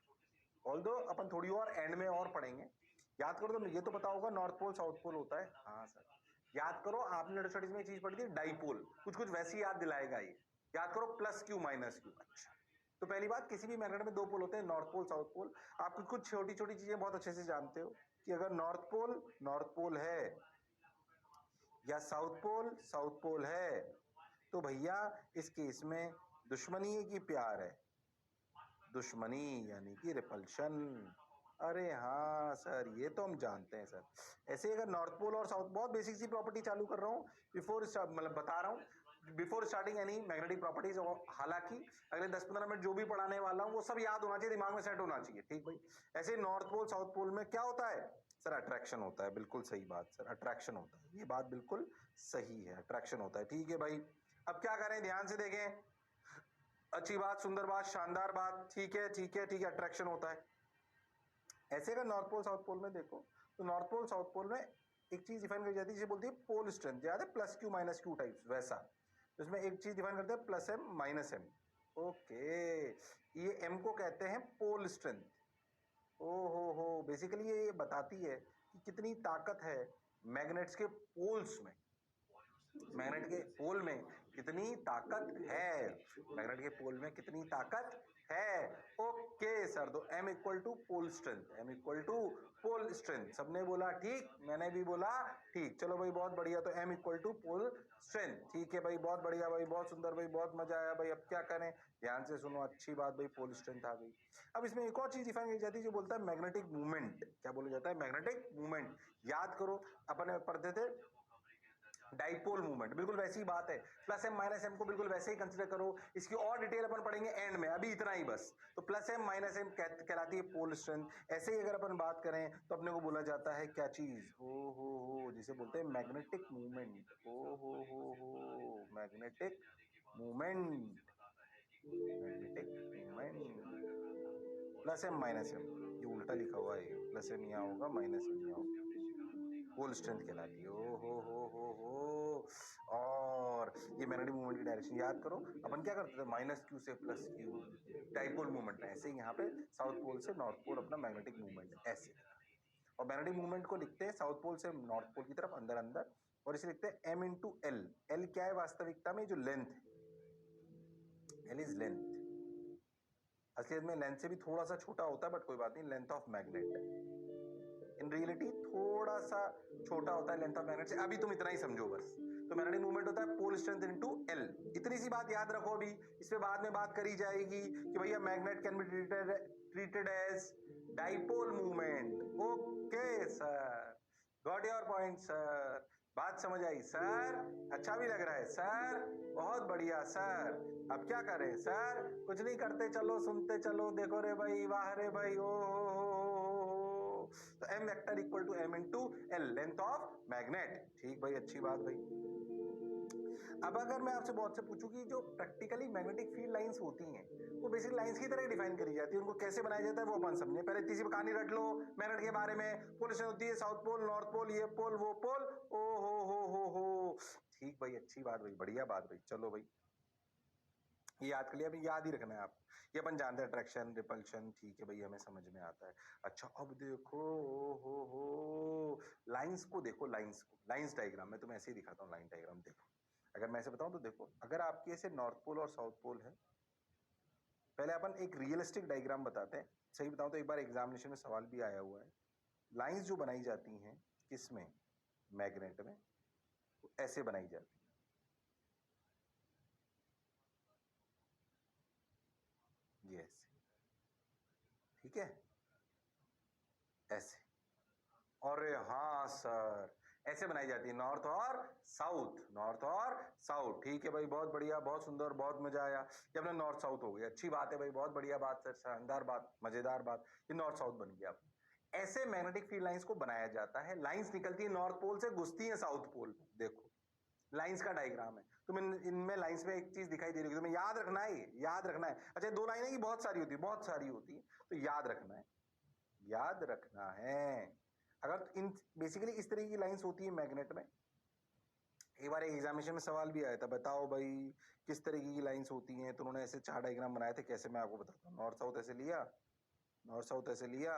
ऑल्दो अपन थोड़ी और एंड में और पढ़ेंगे। याद करो, तो ये तो पता होगा नॉर्थ पोल साउथ पोल होता है, हाँ सर। याद करो, आपने स्टडीज में एक चीज पढ़ी थी डाइपोल, कुछ कुछ वैसी याद दिलाएगा ये। याद करो, प्लस क्यू माइनस क्यू। अच्छा, तो पहली बात, किसी भी मैग्नेट में दो पोल होते हैं, नॉर्थ पोल साउथ पोल। आप कुछ छोटी छोटी चीजें बहुत अच्छे से जानते हो कि अगर नॉर्थ पोल है या साउथ पोल है, तो भैया इस केस में दुश्मनी है कि प्यार है? दुश्मनी यानी कि रिपल्शन। अरे हाँ सर, ये तो हम जानते हैं सर। ऐसे अगर नॉर्थ पोल और साउथ, बहुत बेसिक सी प्रॉपर्टी चालू कर रहा हूँ बिफोर, मतलब बता रहा हूँ before starting any magnetic properties. हालांकि अगले 10-15 मिनट जो भी पढ़ाने वाला हूँ वो सब याद होना चाहिए, दिमाग में सेट होना चाहिए, ठीक भाई। ऐसे नॉर्थ पोल साउथ पोल में क्या होता है सर? अट्रैक्शन होता है। बिल्कुल सही बात सर, अट्रैक्शन होता है, ये बात बिल्कुल सही है, अट्रैक्शन होता है, ठीक है भाई। अब क्या करें, ध्यान से देखें। अच्छी बात, सुंदर बात, शानदार बात, ठीक है ठीक है ठीक है, अट्रैक्शन होता है। ऐसे अगर नॉर्थ पोल साउथ पोल में देखो, तो नॉर्थ पोल साउथ पोल में एक चीज डिफाइन करी जाती है जिसे बोलती है पोल स्ट्रेंथ। याद है plus Q minus Q types, वैसा। तो इसमें एक चीज डिफाइन करते हैं plus M minus M. Okay, ये एम को कहते हैं पोल स्ट्रेंथ। ओ हो, बेसिकली ये बताती है कि कितनी ताकत है मैग्नेट्स के पोल्स में, मैग्नेट के पोल में कितनी ताकत है, मैग्नेट के पोल में कितनी ताकत है। ओके सर, तो m equal to pole strength, m equal to pole strength. सबने बोला ठीक, मैंने भी बोला ठीक, चलो भाई बहुत बढ़िया। तो m equal to pole strength, ठीक है भाई, बहुत बढ़िया भाई, बहुत सुंदर भाई, बहुत मजा आया भाई। अब क्या करें, ध्यान से सुनो, अच्छी बात भाई, पोल स्ट्रेंथ आ गई। अब इसमें एक और चीज डिफाइन की जाती है जो बोलता है मैग्नेटिक मूवमेंट। क्या बोला जाता है? Magnetic movement. याद करो, अपन पढ़ते थे डाइपोल मूवमेंट, बिल्कुल वैसी ही बात है। प्लस एम माइनस एम को बिल्कुल वैसे ही कंसीडर करो। इसकी और डिटेल अपन पढ़ेंगे एंड में, अभी इतना ही बस। तो प्लस एम माइनस एम कहलाती है पोल स्ट्रेंथ। ऐसे ही अगर अपन बात करें तो अपने को बोला जाता है क्या चीज, हो जिसे बोलते हैं मैग्नेटिक मूवमेंट। हो magnetic movement, magnetic movement. Plus M minus M, ये उल्टा लिखा हुआ है, प्लस एम यहाँ होगा, माइनस एम यहाँ होगा, पोल स्ट्रेंथ कहलाती है। और ये मैग्नेटिक मूवमेंट की डायरेक्शन याद करो, अपन क्या करते थे, माइनस क्यू से प्लस क्यू, डाइपोल मूवमेंट है। ऐसे ही यहाँ पे साउथ पोल से नॉर्थ पोल अपना मैग्नेटिक मूवमेंट ऐसे। और मैग्नेटिक मूवमेंट को लिखते हैं साउथ पोल से नॉर्थ पोल की तरफ अंदर अंदर, और इसे लिखते हैं m इंटू एल। एल क्या है वास्तविकता में? जो लेंथ है, एल इज लेंथ। असलियत में लेंथ से भी थोड़ा सा छोटा होता है, बट कोई बात नहीं, length of magnet in reality थोड़ा सा छोटा होता है लेंथ ऑफ मैग्नेट से। अभी तुम इतना ही समझो बस। तो मैग्नेटिक मूवमेंट होता है पोल स्ट्रेंथ इनटू एल। इतनी सी बात याद रखो, अभी इस पे बाद में बात करी जाएगी कि भैया magnet can be treated as dipole movement. Okay sir, got your point sir, बात समझ आई सर? अच्छा भी लग रहा है सर, बहुत बढ़िया सर। अब क्या करें सर? कुछ नहीं करते, चलो सुनते चलो, देखो रे भाई, वाह रे भाई, ओ। तो m vector equal to m into L, length of magnet. ठीक भाई, अच्छी बात भाई। अब अगर मैं आपसे बहुत से पूछूं कि जो प्रैक्टिकली मैग्नेटिक फील्ड लाइंस होती हैं वो बेसिक लाइंस की तरह डिफाइन करी जाती है, उनको कैसे बनाया जाता है वो अपन समझे। पहले इतनी सी कहानी रट लो मैग्नेट के बारे में। पोलेशन होती है साउथ पोल नॉर्थ पोल, ये पोल वो पोल, ओ हो। ठीक भाई, अच्छी बात भाई, बढ़िया बात भाई। चलो भाई, ये याद कर लिया, अभी याद ही रखना है आप। ये अपन जानते हैं अट्रैक्शन रिपल्शन, ठीक है भाई, हमें समझ में आता है। अच्छा अब देखो, हो लाइंस को देखो, लाइंस को, लाइंस डायग्राम में तुम्हें ऐसे ही दिखाता हूँ। लाइन डायग्राम देखो, अगर मैं ऐसे बताऊं तो देखो, अगर आपके ऐसे नॉर्थ पोल और साउथ पोल है, पहले अपन एक रियलिस्टिक डायग्राम बताते हैं। सही बताऊं तो एक बार एग्जामिनेशन में सवाल भी आया हुआ है। लाइंस जो बनाई जाती हैं किसमें, मैग्नेट में, ऐसे बनाई जाती है। ये ऐसे, ठीक है, ऐसे। अरे हाँ सर, ऐसे बनाई जाती है, नॉर्थ और साउथ, नॉर्थ और साउथ। ठीक है भाई, बहुत बढ़िया, बहुत सुंदर, बहुत मजा आया। ये अपना नॉर्थ साउथ हो गया, अच्छी बात है भाई, बहुत बढ़िया बात सर, शानदार बात, मजेदार बात। ये नॉर्थ साउथ बन गया। ऐसे मैग्नेटिक फील्ड लाइंस को बनाया जाता है। लाइंस निकलती है नॉर्थ पोल से, घुसती है साउथ पोल में। देखो लाइंस का डायग्राम है, तो इनमें लाइंस में एक चीज दिखाई दे रही है, तुम्हें याद रखना है, याद रखना है। अच्छा, दो लाइनें की बहुत सारी होती है, बहुत सारी होती है, तो याद रखना है, याद रखना है। अगर इन बेसिकली इस तरह की लाइंस होती है मैग्नेट में। एक बार एग्जामिनेशन में सवाल भी आया था, बताओ भाई किस तरीके की लाइंस होती हैं, तो उन्होंने ऐसे 4 डायग्राम बनाए थे। कैसे, मैं आपको बताता हूँ। नॉर्थ साउथ ऐसे लिया, नॉर्थ साउथ ऐसे लिया,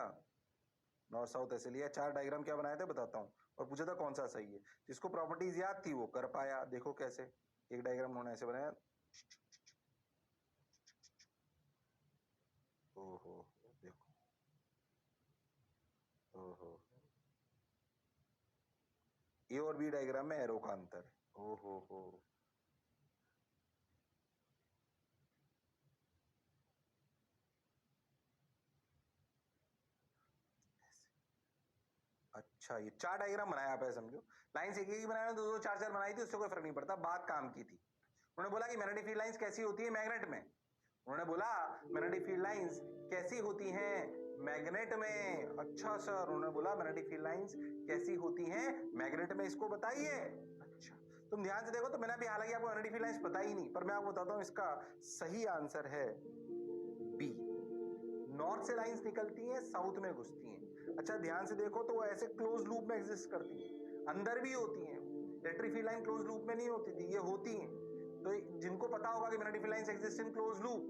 नॉर्थ साउथ ऐसे लिया, 4 डायग्राम क्या बनाए थे बताता हूँ, और पूछा था कौन सा सही है। जिसको प्रॉपर्टीज याद थी वो कर पाया। देखो कैसे, एक डायग्राम उन्होंने ऐसे बनाया, ओहो देखो, ओहो, ए और बी डायग्राम में एरो का अंतर है। ओ हो अच्छा, ये 4 डायग्राम बनाया आप, ऐसा समझो। लाइन्स एक ही बनाया, दो दो चार चार बनाई थी, उससे कोई फर्क नहीं पड़ता, बात काम की थी। उन्होंने बोला कि मैग्नेटिक फील्ड लाइंस कैसी होती है मैग्नेट में। उन्होंने बोला मैग्नेटिक फील्ड लाइंस कैसी होती हैं मैग्नेट में। अच्छा सर, उन्होंने बोला मैग्नेटिक फील्ड लाइंस कैसी होती हैं मैग्नेट में, इसको बताइए। अच्छा, तुम ध्यान से देखो तो मैंने भी, हालांकि आपको मैग्नेटिक फील्ड लाइंस पता ही नहीं, पर मैं आपको बताता हूं, इसका सही आंसर है बी। नॉर्थ से लाइंस निकलती हैं, साउथ में घुसती हैं। अच्छा ध्यान से देखो तो वो ऐसे क्लोज लूप में एग्जिस्ट करती हैं, अंदर भी होती हैं। Electric field line close loop में नहीं होती थी, ये होती हैं। तो जिनको पता होगा कि magnetic field lines exist in close loop,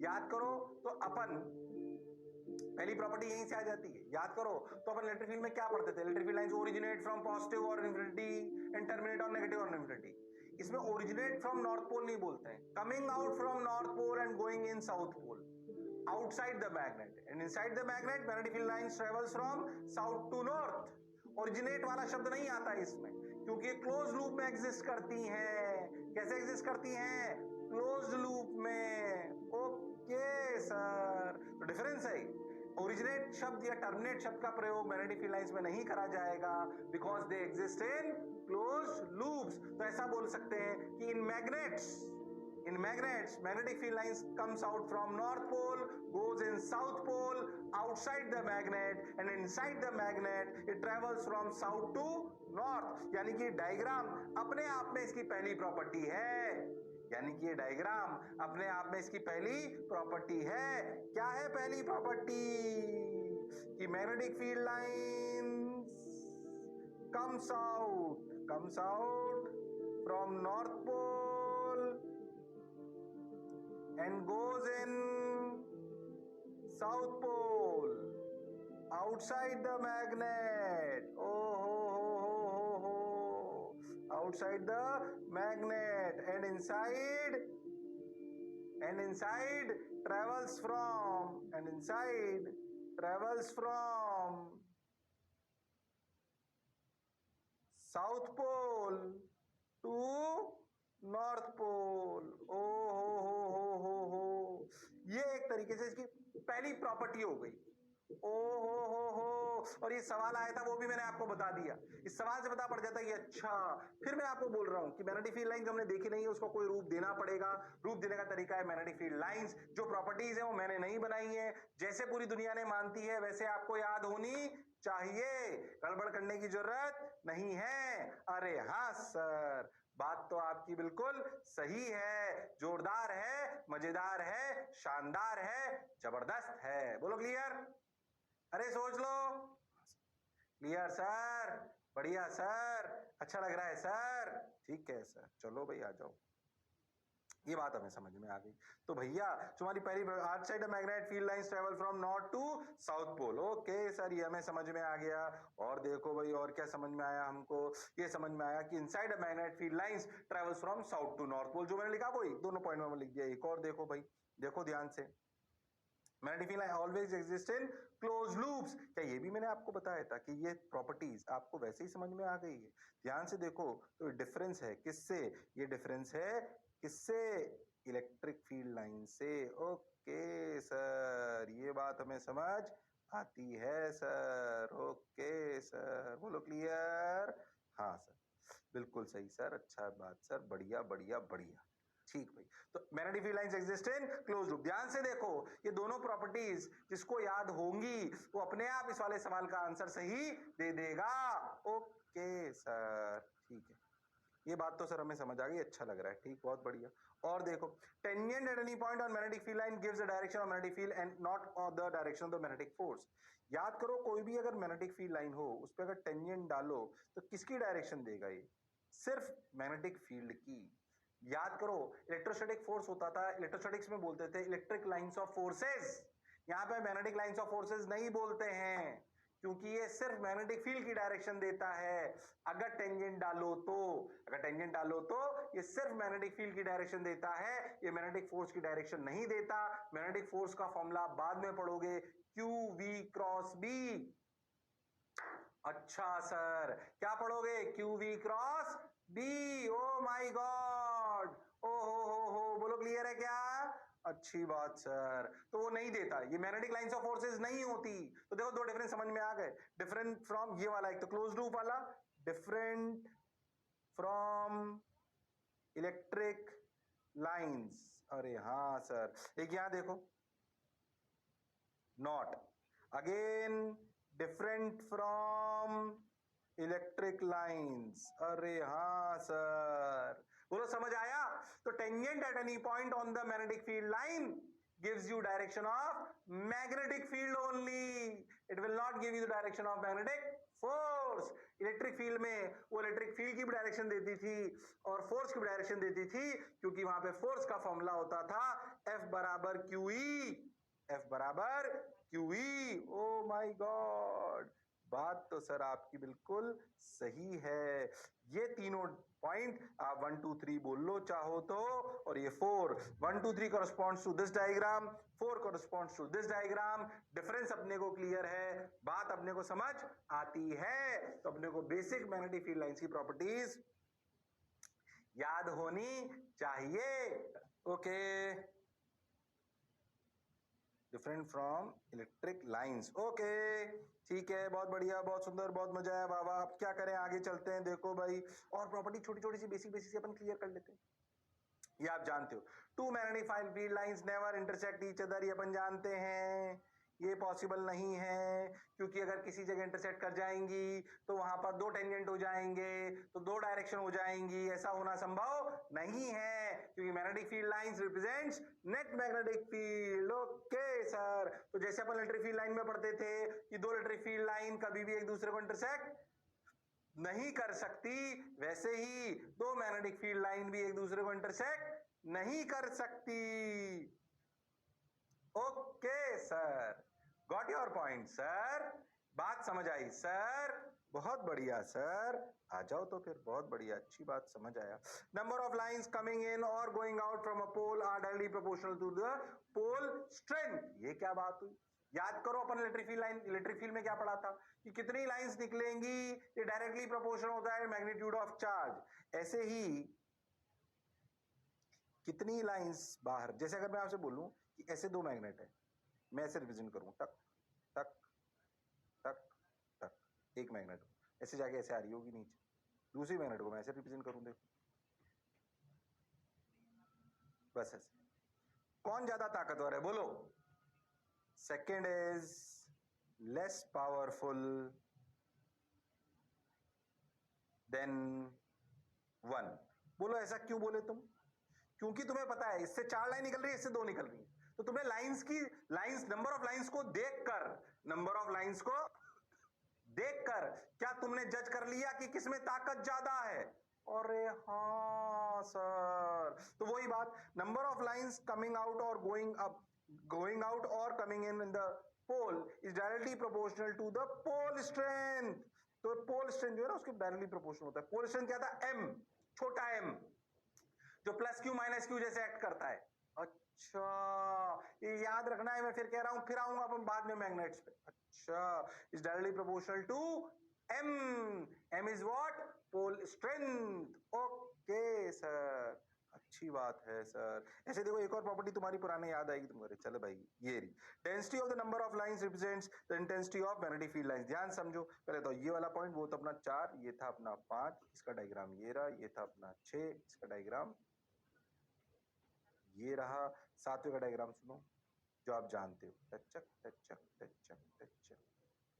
याद करो तो अपन पहली प्रॉपर्टी यहीं से आ जाती है। याद करो तो अपन इलेक्ट्रिक फील्ड में क्या पढ़ते थे, electric field lines originate from positive और infinity and terminate on negative और इन्फिनिटी। इसमें ओरिजिनेट फ्रॉम नॉर्थ पोल नहीं बोलते हैं, coming out from north pole and going in south pole, outside the magnet and inside the magnet magnetic field lines travels from south to north। Originate वाला शब्द नहीं आता इसमें, क्योंकि ये क्लोज लूप में एग्जिस्ट करती हैं। कैसे एग्जिस्ट करती हैं, क्लोज लूप में। ओके सर, तो डिफरेंस है। ओरिजिनेट शब्द या टर्मिनेट शब्द का प्रयोग मैग्नेटिक फील्ड लाइंस में नहीं करा जाएगा, because they exist in close loops. तो ऐसा बोल सकते हैं कि इन magnets magnetic field lines comes out from north pole, goes in south pole, outside the magnet and inside the magnet it travels from south to north। यानी कि डायग्राम अपने आप में इसकी पहली प्रॉपर्टी है, यानी कि ये डायग्राम अपने आप में इसकी पहली प्रॉपर्टी है। क्या है पहली प्रॉपर्टी, कि magnetic field lines comes out from north pole and goes in south pole, outside the magnet। outside the magnet and inside travels from south pole to north pole. हो, ये एक तरीके से इसकी पहली प्रॉपर्टी हो गई। हो, और ये सवाल आया था वो भी मैंने आपको बता दिया। इस सवाल से पता पड़ जाता है कि अच्छा, फिर मैं आपको बोल रहा हूं कि मैग्नेटिक फील्ड लाइंस हमने देखी नहीं है, उसको कोई रूप देना पड़ेगा। रूप देने का तरीका है मैग्नेटिक फील्ड लाइंस। जो प्रॉपर्टीज है वो मैंने नहीं बनाई है, जैसे पूरी दुनिया ने मानती है वैसे आपको याद होनी चाहिए, गड़बड़ करने की जरूरत नहीं है। अरे हाँ सर, बात तो आपकी बिल्कुल सही है, जोरदार है, मजेदार है, शानदार है, जबरदस्त है। बोलो क्लियर, अरे सोच लो। क्लियर सर, बढ़िया सर, अच्छा लग रहा है सर, ठीक है सर, चलो भाई आ जाओ। ये बात हमें समझ में आ गई। तो भैया तुम्हारी पहली outside magnet field lines travel from north to south pole. Okay sir, ये हमें समझ में आ गया। और देखो भाई, और क्या समझ में आया हमको, ये समझ में आया कि inside magnet field lines travels from south to north pole. जो मैंने लिखा वही दोनों पॉइंट में लिख दिया। एक और देखो भाई, देखो ध्यान से, magnetic field line always exist in close loops. क्या ये भी मैंने आपको बताया था कि ये प्रॉपर्टीज आपको वैसे ही समझ में आ गई है। ध्यान से देखो तो डिफरेंस है किससे, ये डिफरेंस है किससे, इलेक्ट्रिक फील्ड लाइन से। ओके सर, ये बात हमें समझ आती है सर। ओके सर, बोलो क्लियर। हाँ सर, बिल्कुल सही सर, अच्छा बात सर, बढ़िया बढ़िया बढ़िया, ठीक भाई। तो magnetic field lines exist in close loop. ध्यान से देखो, ये दोनों प्रॉपर्टीज जिसको याद होंगी वो अपने आप इस वाले सवाल का आंसर सही दे देगा। ओके सर, ठीक है, ये बात तो सर हमें समझ आ गई, अच्छा लग रहा है, ठीक, बहुत बढ़िया। और देखो, tangent at any point on magnetic field line gives the direction of magnetic field and not of the direction of the magnetic force. याद करो, कोई भी अगर मैग्नेटिक फील्ड लाइन हो, उस पर अगर टेंजेंट डालो तो किसकी डायरेक्शन देगा, ये सिर्फ मैग्नेटिक फील्ड की। याद करो, इलेक्ट्रोस्टैटिक फोर्स होता था, इलेक्ट्रोस्टैटिक्स में बोलते थे इलेक्ट्रिक लाइंस ऑफ फोर्सेस। यहाँ पे मैग्नेटिक लाइंस ऑफ फोर्सेस नहीं बोलते हैं, क्योंकि ये सिर्फ मैग्नेटिक फील्ड की डायरेक्शन देता है। अगर टेंजेंट डालो तो ये सिर्फ मैग्नेटिक फील्ड की डायरेक्शन देता है, ये मैग्नेटिक फोर्स की डायरेक्शन नहीं देता। मैग्नेटिक फोर्स का फॉर्मूला बाद में पढ़ोगे, क्यू वी क्रॉस बी। अच्छा सर, क्या पढ़ोगे? Q V cross B. Oh my god, ओ हो, बोलो क्लियर है क्या? अच्छी बात सर। तो वो नहीं देता, ये मैग्नेटिक लाइंस ऑफ फोर्सेस नहीं होती। तो देखो दो डिफरेंस समझ में आ गए। डिफरेंट फ्रॉम ये वाला, एक तो क्लोज लूप वाला, डिफरेंट फ्रॉम इलेक्ट्रिक लाइंस। अरे हाँ सर, एक यहां देखो, not again different from electric lines. अरे हाँ सर, बोलो समझ आया? तो tangent at any point on the magnetic field line gives you direction of magnetic field only. It will not give you the direction of magnetic force. Electric field में वो इलेक्ट्रिक फील्ड की भी डायरेक्शन देती थी और फोर्स की भी डायरेक्शन देती थी, क्योंकि वहां पे फोर्स का फॉर्मूला होता था F बराबर QE। F बराबर QE। ओ माय गॉड, बात तो सर आपकी बिल्कुल सही है। ये तीनों पॉइंट आप 1 2 3 बोल लो चाहो तो, और ये 4 1 2 3 corresponds to this diagram, 4 corresponds to this diagram. Difference अपने को क्लियर है, बात अपने को समझ आती है, तो अपने को बेसिक मैग्नेटिक फील्ड लाइंस की प्रॉपर्टीज याद होनी चाहिए। Okay, different from electric lines. Okay, ठीक है, बहुत बढ़िया, बहुत सुंदर, बहुत मजा आया बाबा। अब क्या करें, आगे चलते हैं। देखो भाई, और प्रॉपर्टी छोटी छोटी सी बेसिक बेसिक अपन क्लियर कर लेते हैं। ये आप जानते हो, two magnetic field lines never intersect each other, ये अपन जानते हैं, ये पॉसिबल नहीं है, क्योंकि अगर किसी जगह इंटरसेक्ट कर जाएंगी तो वहां पर दो टेंजेंट हो जाएंगे, तो दो डायरेक्शन हो जाएंगी, ऐसा होना संभव नहीं है, क्योंकि magnetic field lines represents net magnetic field. Okay sir, तो जैसे अपन इलेक्ट्रिक फील्ड लाइन में पढ़ते थे कि दो इलेक्ट्रिक फील्ड लाइन कभी भी एक दूसरे को इंटरसेक्ट नहीं कर सकती, वैसे ही दो मैग्नेटिक फील्ड लाइन भी एक दूसरे को इंटरसेक्ट नहीं कर सकती। Okay sir, got your point sir, बात समझ आई सर, बहुत बढ़िया सर। आ जाओ तो फिर, बहुत बढ़िया, अच्छी बात, समझ आया। Number of lines coming in और going out from a pole are directly proportional to the pole strength. ये क्या बात हुई? याद करो, अपन electric field line, electric field में क्या पढ़ा था कि कितनी लाइंस निकलेंगी, ये डायरेक्टली प्रोपोर्शनल होता है मैग्नीट्यूड ऑफ चार्ज। ऐसे ही कितनी लाइंस बाहर, जैसे अगर मैं आपसे बोलूं कि ऐसे दो मैग्नेट है, मैं ऐसे रिप्रेजेंट करूं, टक टक टक टक, एक मैग्नेट ऐसे जाके ऐसे आ रही होगी नीचे, दूसरी मैग्नेट को मैं ऐसे रिप्रेजेंट करूं, देखो बस ऐसे। कौन ज्यादा ताकतवर है बोलो? Second is less powerful than one. बोलो ऐसा क्यों बोले तुम? क्योंकि तुम्हें पता है इससे चार लाइन निकल रही है, इससे दो निकल रही है, तो तुम्हें लाइंस की, लाइंस, नंबर ऑफ लाइंस को देखकर, नंबर ऑफ लाइंस को देखकर क्या तुमने जज कर लिया कि किसमें ताकत ज्यादा है? अरे हाँ सर, तो वही बात, number of lines coming out और गोइंग अप, गोइंग आउट और coming in the pole is directly proportional to the pole strength. तो पोल स्ट्रेंथ जो है ना, उसके डायरेक्टली प्रोपोर्शनल होता है। पोल स्ट्रेंथ क्या था? एम, छोटा एम, जो प्लस क्यू माइनस क्यू जैसे एक्ट करता है। अच्छा, ये याद रखना है, मैं फिर कह रहा हूं, फिर आऊंगा अपन बाद में मैग्नेट्स पे। अच्छा, is directly proportional to M. M is what? Pole strength. Okay sir, अच्छी बात है सर। ऐसे देखो, एक और प्रॉपर्टी तुम्हारी पुराने याद आएगी तुम्हारे, चलो भाई, ये रही, density of the number of lines represents the intensity of magnetic field lines. ध्यान समझो, पहले तो ये वाला पॉइंट, वो तो अपना 4, ये था अपना 5, इसका डायग्राम ये रहा, ये था अपना 6, इसका डायग्राम ये रहा, 7वें का डायग्राम सुनो, जो आप जानते हो, टचक टचक टचक टचक।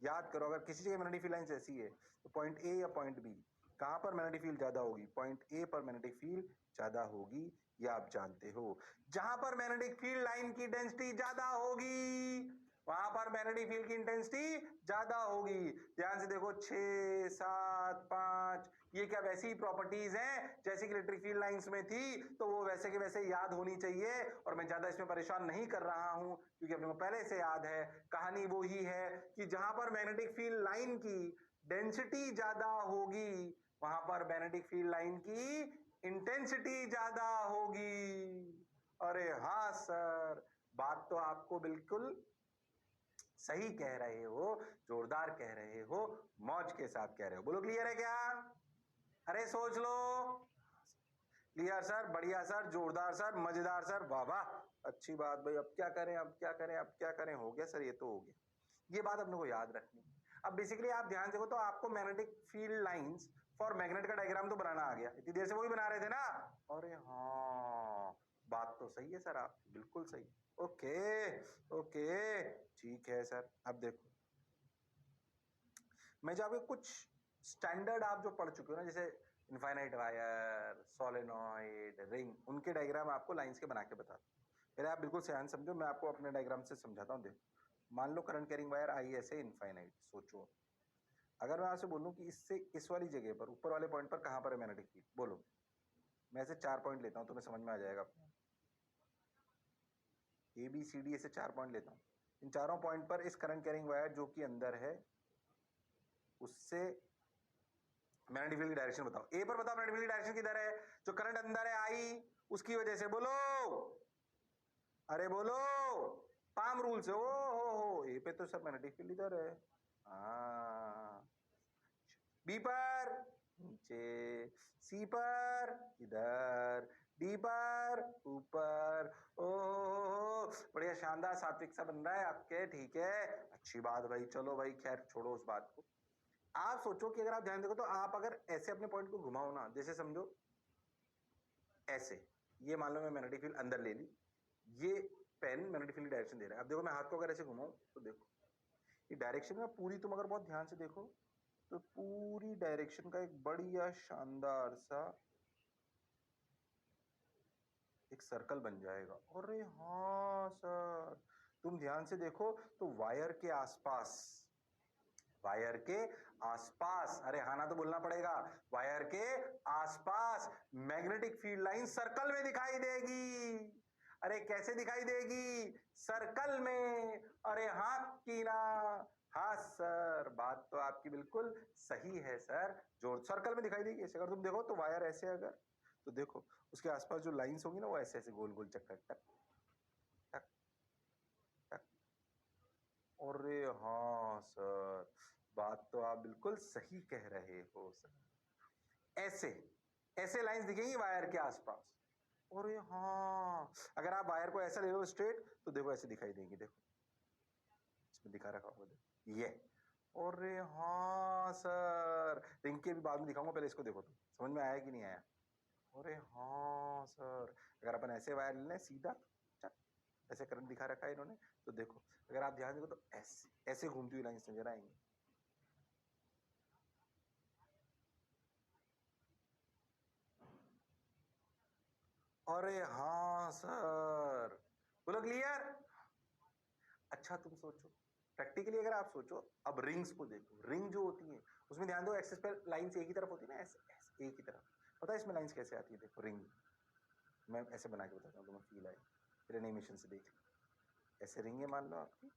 याद करो, अगर किसी जगह मैग्नेटिक फील्ड लाइंस ऐसी है तो पॉइंट ए या पॉइंट बी, कहां पर मैग्नेटिक फील्ड ज्यादा होगी? पॉइंट ए पर मैग्नेटिक फील्ड ज्यादा होगी, ये आप जानते हो। जहां पर मैग्नेटिक फील्ड लाइन की डेंसिटी ज्यादा होगी, वहां पर मैग्नेटिक फील्ड की इंटेंसिटी ज्यादा होगी। ध्यान से देखो, 6 7 5, ये क्या वैसी ही प्रॉपर्टीज हैं जैसे कि इलेक्ट्रिक फील्ड लाइंस में थी, तो वो वैसे के वैसे याद होनी चाहिए, और मैं ज्यादा इसमें परेशान नहीं कर रहा हूं, क्योंकि अपने को पहले से याद है। कहानी वो ही है कि जहां पर मैग्नेटिक फील्ड लाइन की डेंसिटी ज्यादा होगी, वहां पर मैग्नेटिक फील्ड लाइन की इंटेंसिटी ज्यादा होगी। अरे हाँ सर, बात तो आपको बिल्कुल सही कह रहे हो, जोरदार कह रहे हो, मौज के साथ कह रहे हो। बोलो क्लियर है क्या? अरे सोच लो। क्लियर सर, बढ़िया सर, जोरदार सर, मजेदार सर, वाह वाह, अच्छी बात भाई। अब क्या करें, अब क्या करें, अब क्या करें? हो गया सर, ये तो हो गया। ये बात अपने को याद रखनी। अब बेसिकली आप ध्यान देखो तो आपको magnetic field lines for magnet का डायग्राम तो बनाना आ गया। इतनी देर से वो भी बना रहे थे ना? अरे हाँ, बात तो सही है सर, आप बिल्कुल सही। ओके ओके, ठीक है सर। अब देखो, मैं जो आपको कुछ स्टैंडर्ड आप जो पढ़ चुके हो ना, जैसे इनफाइनाइट वायर, सोलेनॉइड, रिंग, उनके डायग्राम आपको लाइंस के बना के बता दूं। पहले आप बिल्कुल ध्यान समझो, मैं आपको अपने डायग्राम से समझाता हूँ। देखो, मान लो करंट कैरिंग वायर आई ऐसे इनफाइनाइट, सोचो अगर मैं आपसे बोलूं कि इससे इस वाली जगह पर, ऊपर वाले पॉइंट पर कहां पर है मैग्नेटिक फील्ड, बोलो। मैं ऐसे 4 पॉइंट लेता हूं, तुम्हें समझ में आ जाएगा। ए बी सी डी ऐसे 4 पॉइंट लेता हूं। इन चारों पॉइंट पर इस करंट कैरिंग वायर जो कि अंदर है, उससे मैग्नेटिक फील्ड की डायरेक्शन बताओ। ए पर बताओ मैग्नेटिक फील्ड की डायरेक्शन किधर है? जो करंट अंदर है आई, उसकी वजह से, बोलो, अरे बोलो, पाम रूल से। ओ हो, ए पे तो सर मैग्नेटिक फील्ड इधर है। हाँ, बी पर नीचे, सी पर इधर, डी पर ऊपर। ओ बढ़िया, शानदार, सात्विक सा बन रहा है आपके। ठीक है, अच्छी बात भाई। चलो भाई, खैर छोड़ो उस बात को। आप सोचो कि अगर आप ध्यान देखो तो आप अगर ऐसे अपने पॉइंट को घुमाओ ना, जैसे समझो ऐसे, ये मान लो मैं मैग्नेटिक फील्ड अंदर ले ली, ये पेन मैग्नेटिक फील्ड की डायरेक्शन दे रहा है। अब देखो मैं हाथ को अगर ऐसे घुमाऊं तो देखो ये डायरेक्शन में पूरी, तुम अगर बहुत ध्यान से देखो तो पूरी डायरेक्शन का एक बढ़िया शानदार सा एक सर्कल बन जाएगा। अरे हाँ सर, तुम ध्यान से देखो तो वायर के आसपास, वायर के आसपास, अरे हाँ ना तो बोलना पड़ेगा, वायर के आसपास मैग्नेटिक फील्ड लाइन सर्कल में दिखाई देगी। अरे कैसे दिखाई देगी? सर्कल में। अरे हाँ की ना? हाँ सर, बात तो आपकी बिल्कुल सही है सर, जो सर्कल में दिखाई देगी। ऐसे अगर तुम देखो तो वायर ऐसे, अगर तो देखो उसके आसपास जो लाइंस होंगी ना, वो ऐसे ऐसे गोल गोल चक्कर, टक टक टक। अरे हाँ सर, बात तो आप बिल्कुल सही कह रहे हो सर। ऐसे ऐसे लाइंस दिखेंगी वायर के आसपास। अरे हाँ, अगर आप वायर को ऐसा ले लो स्ट्रेट तो देखो ऐसे दिखाई देंगी। देखो इसमें दिखा रखा होगा, देखो ये। अरे हाँ सर, रिंग के भी बाद में दिखाऊंगा, पहले इसको देखो, तो समझ में आया कि नहीं आया? अरे हाँ सर, अगर अपन ऐसे वायर ले लें सीधा, ऐसे करंट दिखा रखा है इन्होंने, तो देखो अगर आप ध्यान देखो तो ऐसे ऐसे घूमती हुई लाइंस नजर आएंगी। अरे हाँ सर, बोलो क्लियर। अच्छा तुम सोचो, प्रैक्टिकली अगर आप सोचो, अब रिंग्स को देखो, रिंग जो होती है उसमें ध्यान दो, एक्सिस पर लाइंस एक ही तरफ होती है ना, ऐसे ऐसे एक ही तरफ। पता है इसमें लाइंस कैसे आती है? देखो रिंग, मैं ऐसे बना के बताता हूँ, तुम्हें फील आए, फिर एनिमेशन से देख लो। ऐसे रिंग है, मान लो आपकी,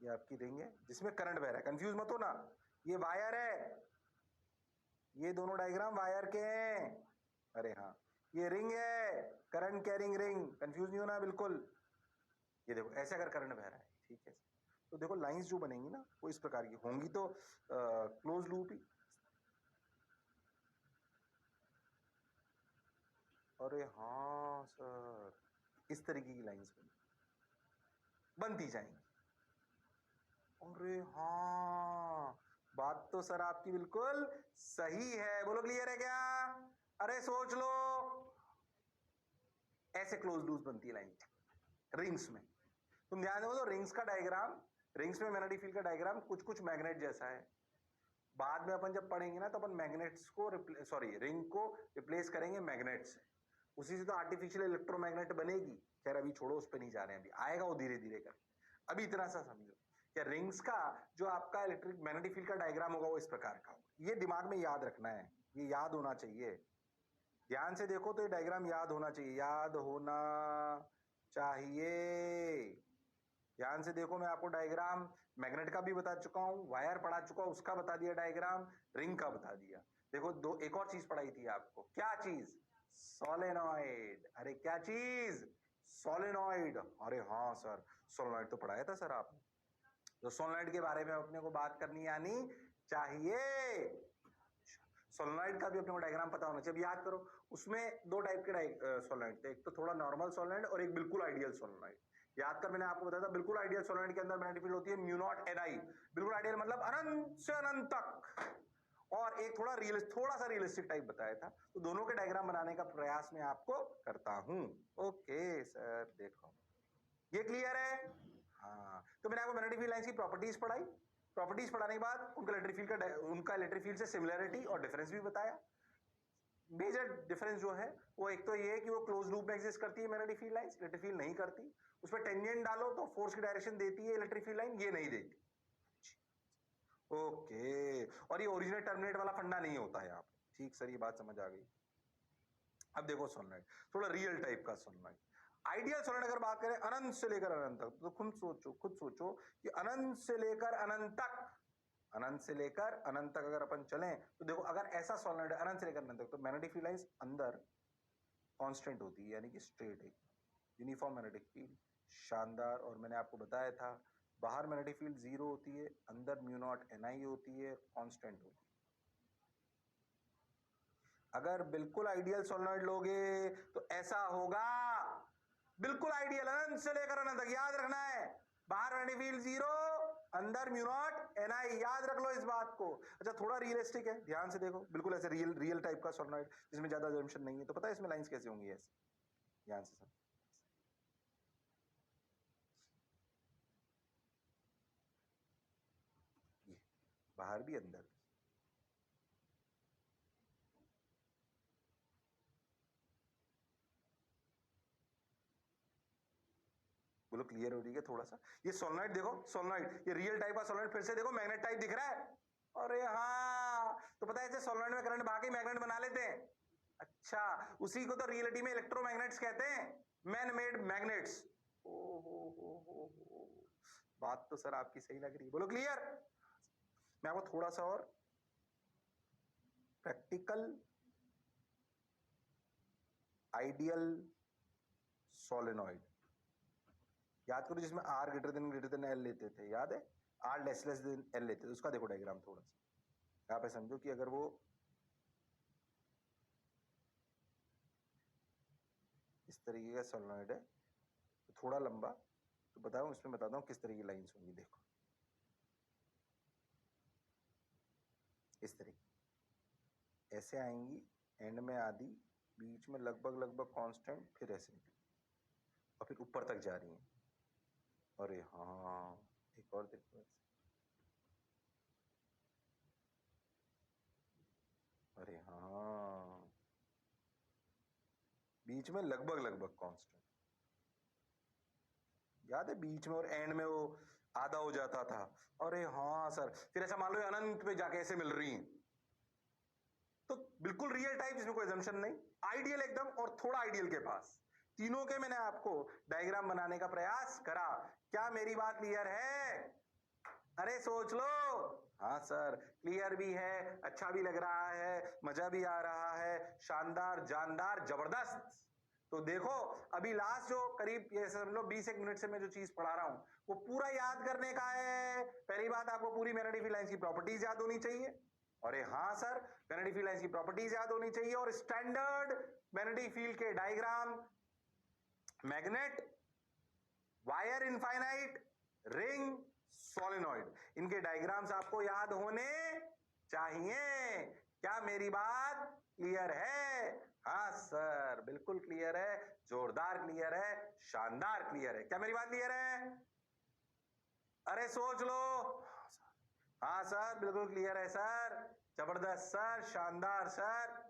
ये आपकी रिंग है जिसमें करंट बह रहा है। कंफ्यूज मत हो ना, ये वायर है, ये दोनों डायग्राम वायर के हैं। अरे हाँ, ये रिंग है, करंट कैरिंग रिंग, कंफ्यूज नहीं होना बिल्कुल। ये देखो ऐसे अगर करंट बह रहा है, ठीक है, तो देखो लाइंस जो बनेंगी ना वो इस प्रकार की होंगी, तो क्लोज लूप ही। अरे हाँ सर, इस तरीके की लाइंस बनती जाएंगी। अरे हाँ, बात तो सर आपकी बिल्कुल सही है। बोलो क्लियर है क्या? अरे सोच लो, ऐसे क्लोज लूप बनती है लाइन रिंग्स में। तुम ध्यान दो तो रिंग्स का डायग्राम, रिंग्स में मैग्नेटिक फील्ड का डायग्राम कुछ कुछ मैग्नेट जैसा है। बाद में अपन जब पढ़ेंगे ना तो अपन मैग्नेट्स को सॉरी रिंग को रिप्लेस करेंगे मैग्नेट से, उसी से तो आर्टिफिशियल इलेक्ट्रोमैग्नेट बनेगी। खैर अभी छोड़ो, उस पर नहीं जा रहे हैं, अभी आएगा वो धीरे धीरे कर। अभी इतना सा समझो कि रिंग्स का जो आपका इलेक्ट्रिक मैग्नेटिक फील्ड का डायग्राम होगा वो इस प्रकार का होगा। ये दिमाग में याद रखना है, ये याद होना चाहिए। ध्यान से देखो तो ये डायग्राम याद होना चाहिए, याद होना चाहिए। ध्यान से देखो, मैं आपको डायग्राम मैग्नेट का भी बता चुका हूं, वायर पढ़ा चुका हूं, उसका बता दिया डायग्राम, रिंग का बता दिया। देखो दो एक और चीज पढ़ाई थी आपको, क्या चीज? सोलेनॉइड। अरे क्या चीज? सोलेनॉइड। अरे हाँ सर, सोलेनॉइड तो पढ़ाया था सर आपने। तो सोलेनॉइड के बारे में अपने को बात करनी आनी चाहिए। सोलेनॉइड का भी अपने को डायग्राम पता होना चाहिए। अब याद करो, उसमें दो टाइप के सोलेनॉइड थे, एक तो थोड़ा नॉर्मल सोलेनॉइड और एक बिल्कुल आइडियल सोलेनॉइड। याद कर, मैंने आपको बताया था बिल्कुल आइडियल सोलेनॉइड के अंदर मैग्नेटिक फील्ड होती है म्यू नॉट एन आई। बिल्कुल आइडियल मतलब अनंत से अनंत तक। और एक थोड़ा सा रियलिस्टिक टाइप बताया था। तो दोनों के डायग्राम बनाने का प्रयास मैं आपको करता हूं। ओके सर, देखो ये क्लियर है। हाँ, तो मैंने आपको मैग्नेटिक फील्ड लाइंस की प्रॉपर्टीज पढ़ाई। प्रॉपर्टीज पढ़ाने के बाद उनका इलेक्ट्रिक फील्ड से सिमिलरिटी और डिफरेंस भी बताया। मेजर डिफरेंस जो है वो एक तो ये है कि वो क्लोज लूप में एग्जिस्ट करती है magnetic field lines, electric field नहीं करती। उस पर टेंजेंट डालो तो फोर्स की डायरेक्शन देती है इलेक्ट्रिक फील्ड लाइन, ये नहीं देती। ओके, और ये ओरिजिनेट टर्मिनेट वाला फंडा नहीं होता है यहाँ पे। ठीक सर, ये बात समझ आ गई। अब देखो सोलेनॉइड, थोड़ा रियल टाइप का सोलेनॉइड। आइडियल सोलेनॉइड अगर बात करें अनंत से लेकर अनंत तक, तो खुद सोचो कि अनंत से लेकर अनंत तक अगर अपन चलें तो देखो, अगर ऐसा सोलेनॉइड अनंत से लेकर अनंत तक, तो मैग्नेटिक फील्ड लाइंस अंदर कांस्टेंट होती है, यानी कि स्ट्रेट है, यूनिफॉर्म मैग्नेटिक फील्ड, शानदार। और मैंने आपको बताया था बाहर मैग्नेटिक फील्ड जीरो होती है, अंदर म्यू नॉट एन आई होती है, कांस्टेंट होती है। अगर बिल्कुल आइडियल सोलेनॉइड लोगे तो ऐसा होगा, बिल्कुल आइडियल अनंत से लेकर अनंत तक, याद रखना है, बाहर मैग्नेटिक फील्ड जीरो, अंदर म्यू नॉट एन आई, याद रख लो इस बात को। अच्छा, थोड़ा रियलिस्टिक है, ध्यान से देखो, बिल्कुल ऐसे रियल टाइप का सोलेनॉइड जिसमें ज्यादा जंक्शन नहीं है। तो पता है इसमें लाइंस कैसे होंगी ऐसे, ध्यान से सब, ये बाहर भी अंदर भी। बोलो क्लियर हो रही है थोड़ा सा? ये सोलेनॉइड देखो, सोलेनॉइड ये रियल टाइप का सोलेनॉइड, फिर से देखो मैग्नेट टाइप दिख रहा है। अरे हाँ, तो पता है ऐसे सोलेनॉइड में करंट बहा के मैग्नेट बना लेते हैं। अच्छा, उसी को तो रियलिटी में इलेक्ट्रोमैग्नेट्स कहते हैं, मैन मेड मैग्नेट्स। ओ हो, बात तो सर आपकी सही लग रही है। बोलो क्लियर। मैं आपको थोड़ा सा और प्रैक्टिकल आइडियल सोलेनॉइड याद करो, जिसमें आर ग्रेटर देन एल लेते थे, याद है, आर लेस देन एल लेते थे, उसका देखो डायग्राम थोड़ा सा। यहाँ पे समझो कि अगर वो इस तरीके का सोलेनॉइड है तो थोड़ा लंबा, तो बताओ इसमें बताता हूँ किस तरह की लाइंस होंगी। देखो इस तरीके ऐसे आएंगी, एंड में आधी, बीच में लगभग कांस्टेंट, फिर ऐसे निकली और फिर ऊपर तक जा रही हैं। अरे हाँ, एक और देखो ऐसे, अरे हाँ, बीच में लगभग कांस्टेंट, याद है, बीच में और एंड में वो आधा हो जाता था। अरे हाँ सर, फिर ऐसा मान लो अनंत में जाके ऐसे मिल रही हैं। तो बिल्कुल रियल टाइप, इसमें कोई assumption नहीं, आइडियल एकदम और थोड़ा आइडियल के पास, तीनों के मैंने आपको डायग्राम बनाने का प्रयास करा। क्या मेरी बात क्लियर है? अरे सोच लो। हाँ सर, क्लियर भी है, अच्छा भी लग रहा है, मजा भी आ रहा है, शानदार, जानदार, जबरदस्त। तो देखो, अभी लास्ट जो करीब ये समझ लो 20 एक मिनट से मैं जो चीज पढ़ा रहा हूं वो पूरा याद करने का है। पहली बात, आपको पूरी मैग्नेटिक फील्ड लाइंस की प्रॉपर्टीज याद होनी चाहिए। अरे हाँ सर, मैग्नेटिक फील्ड लाइंस की प्रॉपर्टीज याद होनी चाहिए, और स्टैंडर्ड मैग्नेटिक फील्ड के diagram, magnet, wire infinite, ring, solenoid, इनके डायग्राम्स आपको याद होने चाहिए। क्या मेरी बात क्लियर है? हाँ सर, बिल्कुल क्लियर है, जोरदार क्लियर है, शानदार क्लियर है। क्या मेरी बात क्लियर है? अरे सोच लो। हाँ सर, बिल्कुल क्लियर है सर, जबरदस्त सर, शानदार सर।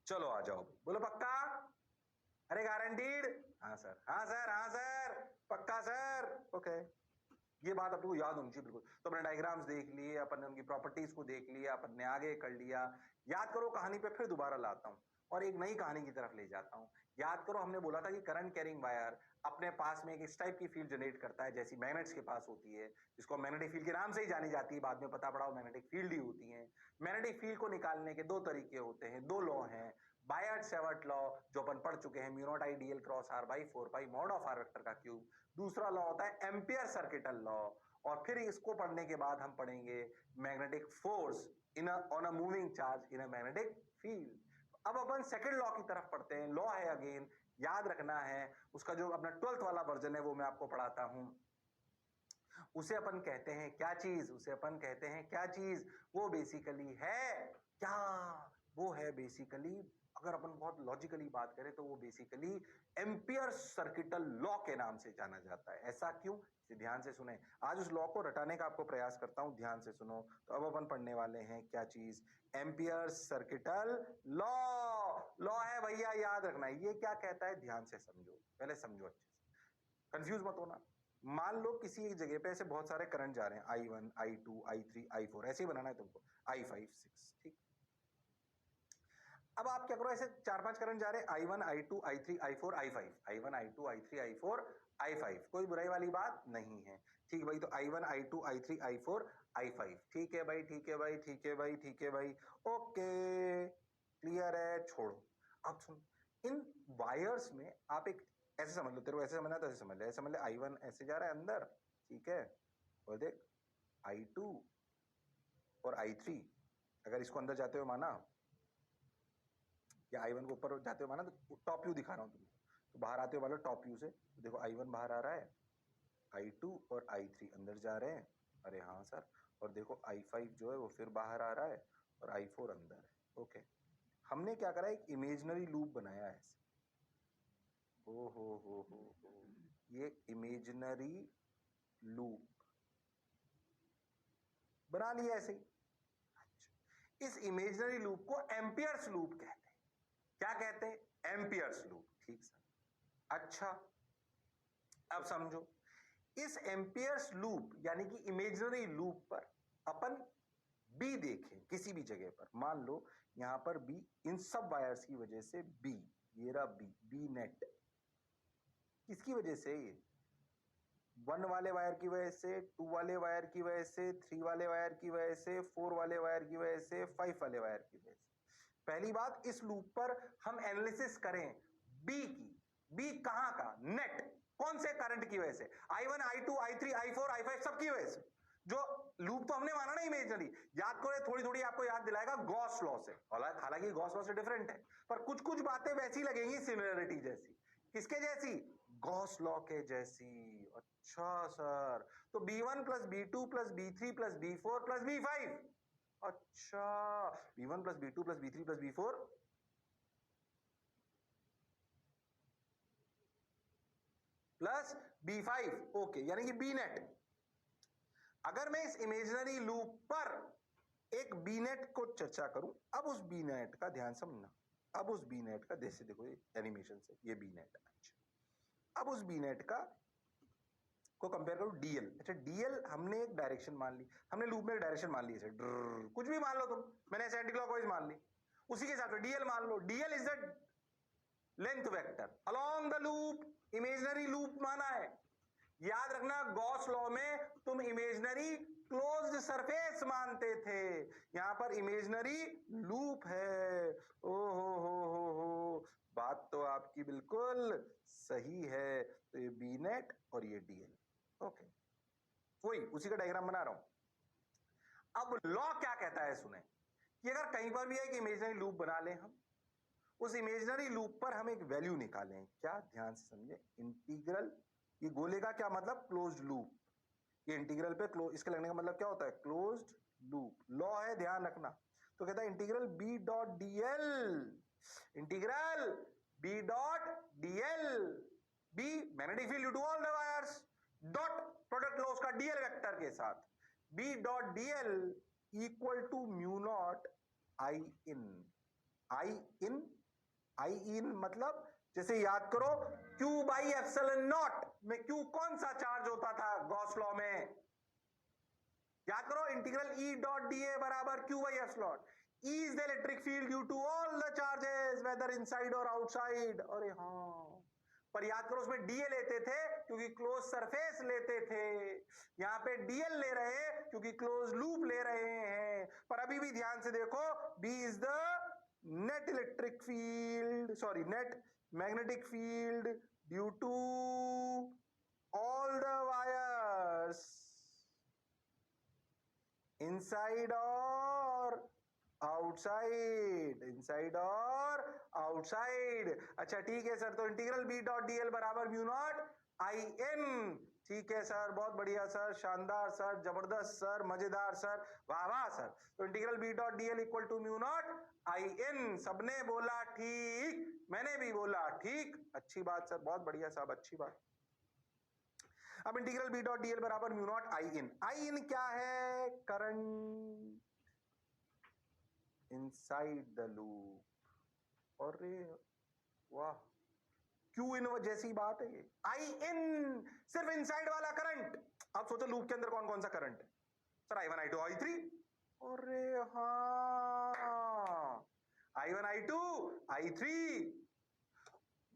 चलो आ जाओ, बोलो पक्का? अरे गारंटीड? हाँ सर, हाँ सर, हाँ सर, पक्का सर। ओके, ये बात अपने को याद होनी चाहिए बिल्कुल। तो अपने डायग्राम्स देख लिए, अपन ने उनकी प्रॉपर्टीज को देख लिया, अपन ने आगे कर लिया। याद करो, कहानी पे फिर दोबारा लाता हूं और एक नई कहानी की तरफ ले जाता हूं। याद करो, हमने बोला था कि करंट कैरिंग वायर अपने पास में एक इस टाइप की फील्ड जनरेट करता है जैसी मैग्नेट्स के पास होती है, जिसको मैग्नेटिक फील्ड के नाम से ही जानी जाती है, बाद में पता पड़ा वो मैग्नेटिक फील्ड ही होती है। मैग्नेटिक फील्ड को निकालने के दो तरीके होते हैं, दो लॉ हैं। बायट सेवर्ट लॉ जो अपन पढ़ चुके हैं, mu naught I D L cross R by 4 pi mod of R vector का क्यूब। दूसरा लॉ होता है एम्पियर सर्किटल लॉ, और फिर इसको पढ़ने के बाद हम पढ़ेंगे magnetic force in on a moving charge in a magnetic field. अब अपन सेकंड लॉ की तरफ पढ़ते हैं। लॉ है अगेन, याद रखना है, उसका जो अपना 12th वाला वर्जन है वो मैं आपको पढ़ाता हूं। उसे अपन कहते हैं क्या चीज, उसे अपन कहते हैं क्या चीज, वो बेसिकली है क्या, वो है बेसिकली, अगर अपन बहुत लॉजिकली बात करें तो वो बेसिकली एम्पियर सर्किटल लॉ के नाम से जाना जाता है। ऐसा क्यों, इसे ध्यान से सुने। आज उस लॉ को रटाने का आपको प्रयास करता हूं, ध्यान से सुनो। तो अब अपन पढ़ने वाले हैं क्या चीज, एम्पियर सर्किटल लॉ। लॉ है भैया, याद रखना है। ये क्या कहता है, ध्यान से समझो, पहले समझो अच्छे से, कंफ्यूज मत होना। मान लो किसी एक जगह पे ऐसे बहुत सारे करंट जा रहे हैं, I1 I2 I3 I4, ऐसे ही बनाना है तुमको, I5 6, ठीक। अब आप क्या करो, ऐसे 4-5 करंट जा रहे हैं, I1 I2 I3 I4 I5, I1 I2 I3 I4 I5, कोई बुराई वाली बात नहीं है, ठीक भाई। तो I1 I2 I3 I4 I5, ठीक है भाई, ठीक है भाई, ठीक है भाई, ठीक है भाई, ओके, क्लियर है, छोड़ो। अब सुन, इन वायर्स में आप एक ऐसे समझ लो, तेरे को ऐसे समझना तो ऐसे समझ ले, ऐसे समझ ले, I1 ऐसे जा रहा है अंदर, ठीक है, और देख I2 और I3, अगर इसको अंदर जाते हुए माना या I1 को ऊपर जाते हुए माना, तो टॉप व्यू दिखा रहा हूं तुमको, तो बाहर आते हुए मान लो टॉप व्यू से, तो देखो I1 बाहर आ रहा है, I2 और I3 अंदर जा रहे हैं, अरे हाँ सर, और देखो I5 जो है वो फिर बाहर आ रहा है और I4 अंदर है, ओके। हमने क्या करा, एक इमेजिनरी लूप बनाया है ऐसे, ओ हो, ये इमेजिनरी लूप बना लिया ऐसे ही। अच्छा, इस इमेजिनरी लूप को एम्पियर्स लूप कहते हैं। क्या कहते हैं, एम्पियर्स लूप, ठीक सर। अच्छा, अब समझो, इस एम्पियर्स लूप यानी कि इमेजिनरी लूप पर अपन बी देखें किसी भी जगह पर, मान लो यहां पर बी, इन सब वायर्स की वजह से बी, ये रहा बी, बी नेट, किसकी वजह से, ये 1 वाले वायर की वजह से, 2 वाले वायर की वजह से, 3 वाले वायर की वजह से, 4 वाले वायर की वजह से, 5 वाले वायर की वजह से। पहली बात, इस लूप पर हम एनालिसिस करें बी की, बी कहां का, नेट, कौन से करंट की वजह से, I1 I2 I3 I4 I5 सब की वजह से। जो लूप तो हमने माना ना इमेजिनरी, याद करो, थोड़ी थोड़ी आपको याद दिलाएगा गॉस लॉ से, हालांकि गॉस लॉ से डिफरेंट है, पर कुछ कुछ बातें वैसी लगेंगी, सिमिलरिटी जैसी। किसके जैसी, गॉस लॉ के जैसी। अच्छा सर, तो B1 plus B2 plus B3 plus B4 plus B5, अच्छा, B1 plus B2 plus B3 plus B4 plus B5, okay, यानी कि बी नेट। अगर मैं इस इमेजिनरी लूप पर एक बी नेट को चर्चा करूं, अब उस बी नेट का ध्यान समझना, अब उस बी नेट का, जैसे देखो ये एनिमेशन से, ये बी नेट, अच्छा, अब उस बी नेट का को कंपेयर करो डीएल। अच्छा, डीएल हमने एक डायरेक्शन मान ली, हमने लूप में एक डायरेक्शन मान ली, कुछ भी मान लो तुम, मैंने ऐसे एंटी क्लॉकवाइज मान ली, उसी के हिसाब से डीएल मान लो। DL is the length vector along the loop, imaginary loop माना है। याद रखना, गॉस लॉ में तुम इमेजिनरी क्लोज्ड सरफेस मानते थे, यहां पर इमेजिनरी लूप है। ओ हो, बात तो आपकी बिल्कुल सही है। तो ये बी नेट और ये डीएल, ओके, वही उसी का डायग्राम बना रहा हूं। अब लॉ क्या कहता है, सुने, कि अगर कहीं पर भी एक इमेजिनरी लूप बना लें हम, उस इमेजिनरी लूप पर हम एक वैल्यू निकालें, क्या, ध्यान से समझे, इंटीग्रल, ये गोले का क्या मतलब, क्लोज्ड लूप, ये इंटीग्रल पे क्लोज, इसके लगने का मतलब क्या होता है, क्लोज्ड लूप, लॉ है, ध्यान रखना। तो कहता है integral B dot DL, integral B dot DL, B magnetic field due to all the wires, dot product लो उसका डीएल वेक्टर के साथ, B dot DL equal to mu naught I in, I in, I in मतलब, जैसे याद करो Q बाई एप्सिलॉन नॉट में, Q कौन सा चार्ज होता था गॉस लॉ में, याद करो, इंटीग्रल E डॉट डीए बराबर Q by epsilon, E is the electric field due to all the charges whether inside और आउटसाइड। अरे हाँ, पर याद करो उसमें डीए लेते थे क्योंकि क्लोज सरफेस लेते थे, यहां पे डीएल ले रहे हैं क्योंकि क्लोज लूप ले रहे हैं। पर अभी भी ध्यान से देखो, B is the net electric field, sorry, net magnetic field due to all the wires inside or outside, inside और आउटसाइड। अच्छा ठीक है सर, तो integral B dot D L बराबर म्यू नॉट आई एन। ठीक है सर, बहुत बढ़िया सर, शानदार सर, जबरदस्त सर, मजेदार सर, वाह वाह सर। तो integral B dot D L equal to mu naught I N. सबने बोला ठीक, मैंने भी बोला ठीक, अच्छी बात सर, बहुत बढ़िया साहब, अच्छी बात। अब integral B dot D L बराबर mu naught I in. I in क्या है? Current inside the loop. और वाह, क्यू इन जैसी बात है ये। आई इन सिर्फ इनसाइड वाला करंट। आप सोचो लूप के अंदर कौन कौन सा करंट है sir? I one I two I three. अरे हाँ, I one I two I three.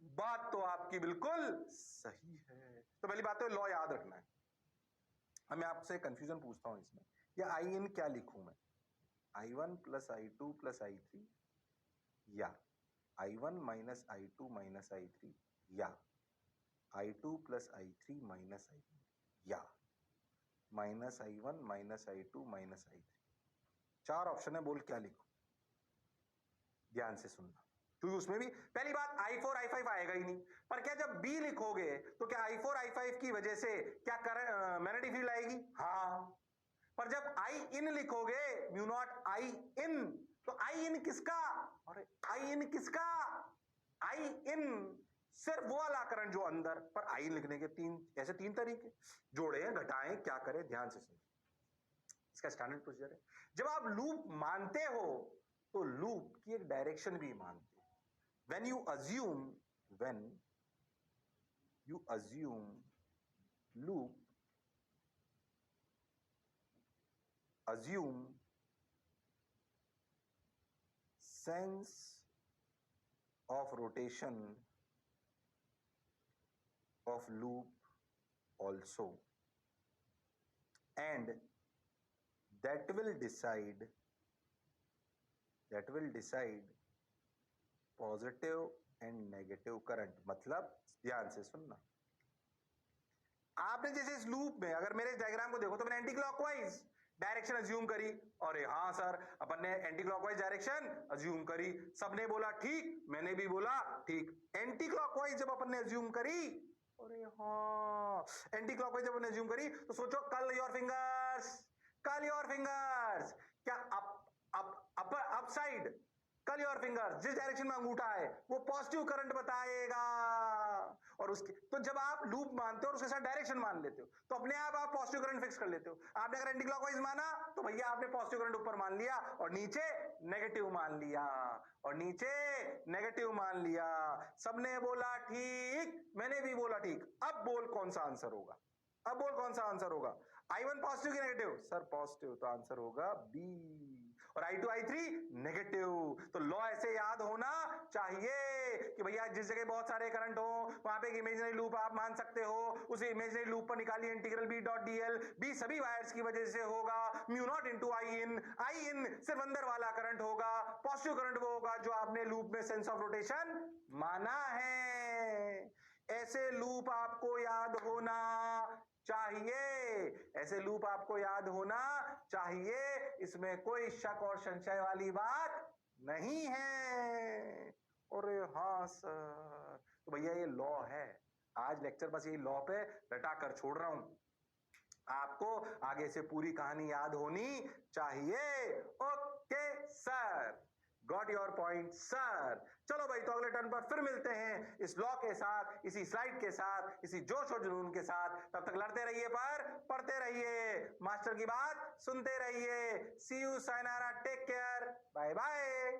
बात तो आपकी बिल्कुल सही है। तो पहली बात तो लॉ याद रखना है। अब मैं आपसे कंफ्यूजन पूछता हूं इसमें, ये आई इन क्या लिखूं मैं? I one plus I two plus I three, या I one minus I two minus I three, या I two plus I three minus I three, या minus I one minus I two minus I three. चार ऑप्शन है, बोल क्या लिखूं? ध्यान से सुनना, क्योंकि उसमें भी पहली बात आई फोर आई फाइव आएगा ही नहीं। पर क्या जब बी लिखोगे तो क्या आई फोर आई फाइव की वजह से क्या मैग्नेटिक फील्ड आएगी? हाँ। पर जब आई इन लिखोगे म्यू नॉट आई इन, तो आई इन किसका? अरे आई इन किसका? आई इन सिर्फ वो वाला करंट जो अंदर। पर आई इन लिखने के ऐसे तीन तरीके, जोड़े घटाएं क्या करें, ध्यान से सुनिए। इसका स्टैंडर्ड प्रोसीजर है, जब आप लूप मानते हो तो लूप की एक डायरेक्शन भी मानते हो। when you assume loop, assume sense of rotation of loop also, and that will decide positive and negative current. मतलब ध्यान से सुनना, आपने जैसे इस लूप में अगर मेरे डायग्राम को देखो तो मैंने एंटी क्लॉकवाइज डायरेक्शन अज्यूम करी। और हाँ सर, अपन ने एंटी क्लॉकवाइज डायरेक्शन अज्यूम करी, सबने बोला ठीक, मैंने भी बोला ठीक। एंटी क्लॉकवाइज जब अपन ने अज्यूम करी, अरे हाँ, एंटी क्लॉकवाइज जब अपन ने अज्यूम करी तो सोचो, curl your fingers, curl your fingers. क्या up side, curl your fingers, जिस डायरेक्शन में अंगूठा है वो पॉजिटिव करंट बताएगा। और उसके तो जब आप लूप मानते हो और उसके साथ डायरेक्शन मान लेते हो तो अपने आप पॉजिटिव करंट फिक्स कर लेते हो। आपने अगर एंटी क्लॉकवाइज माना तो भैया आपने पॉजिटिव करंट ऊपर मान लिया और नीचे नेगेटिव मान लिया, और नीचे नेगेटिव मान लिया। सबने बोला ठीक, मैंने भी बोला ठीक। अब बोल कौन सा आंसर होगा? अब बोल कौन सा आंसर होगा? आई वन पॉजिटिव की नेगेटिव? सर पॉजिटिव, तो आंसर होगा बी। और आई टू आई थ्री नेगेटिव। तो लॉ ऐसे याद होना चाहिए कि भैया जिस जगह बहुत सारे करंट हो वहां पे एक इमेजिनरी लूप आप मान सकते हो, उस इमेजिनरी लूप पर निकालिए integral B dot D L. B सभी वायर्स की वजह से होगा mu naught into I in. I in सिर्फ अंदर वाला करंट होगा, पॉजिटिव करंट वो होगा जो आपने लूप में सेंस ऑफ रोटेशन माना है। ऐसे लूप आपको याद होना चाहिए, ऐसे लूप आपको याद होना चाहिए, इसमें कोई शक और संशय वाली बात नहीं है। अरे हाँ सर, तो भैया ये लॉ है। आज लेक्चर बस यही लॉ पे रटा कर छोड़ रहा हूं, आपको आगे से पूरी कहानी याद होनी चाहिए। Okay sir, got your point sir. चलो भाई, तो अगले टर्न पर फिर मिलते हैं इस लॉ के साथ, इसी स्लाइड के साथ, इसी जोश और जुनून के साथ। तब तक लड़ते रहिए, पर पढ़ते रहिए, मास्टर की बात सुनते रहिए। See you, sayonara, take care, bye bye.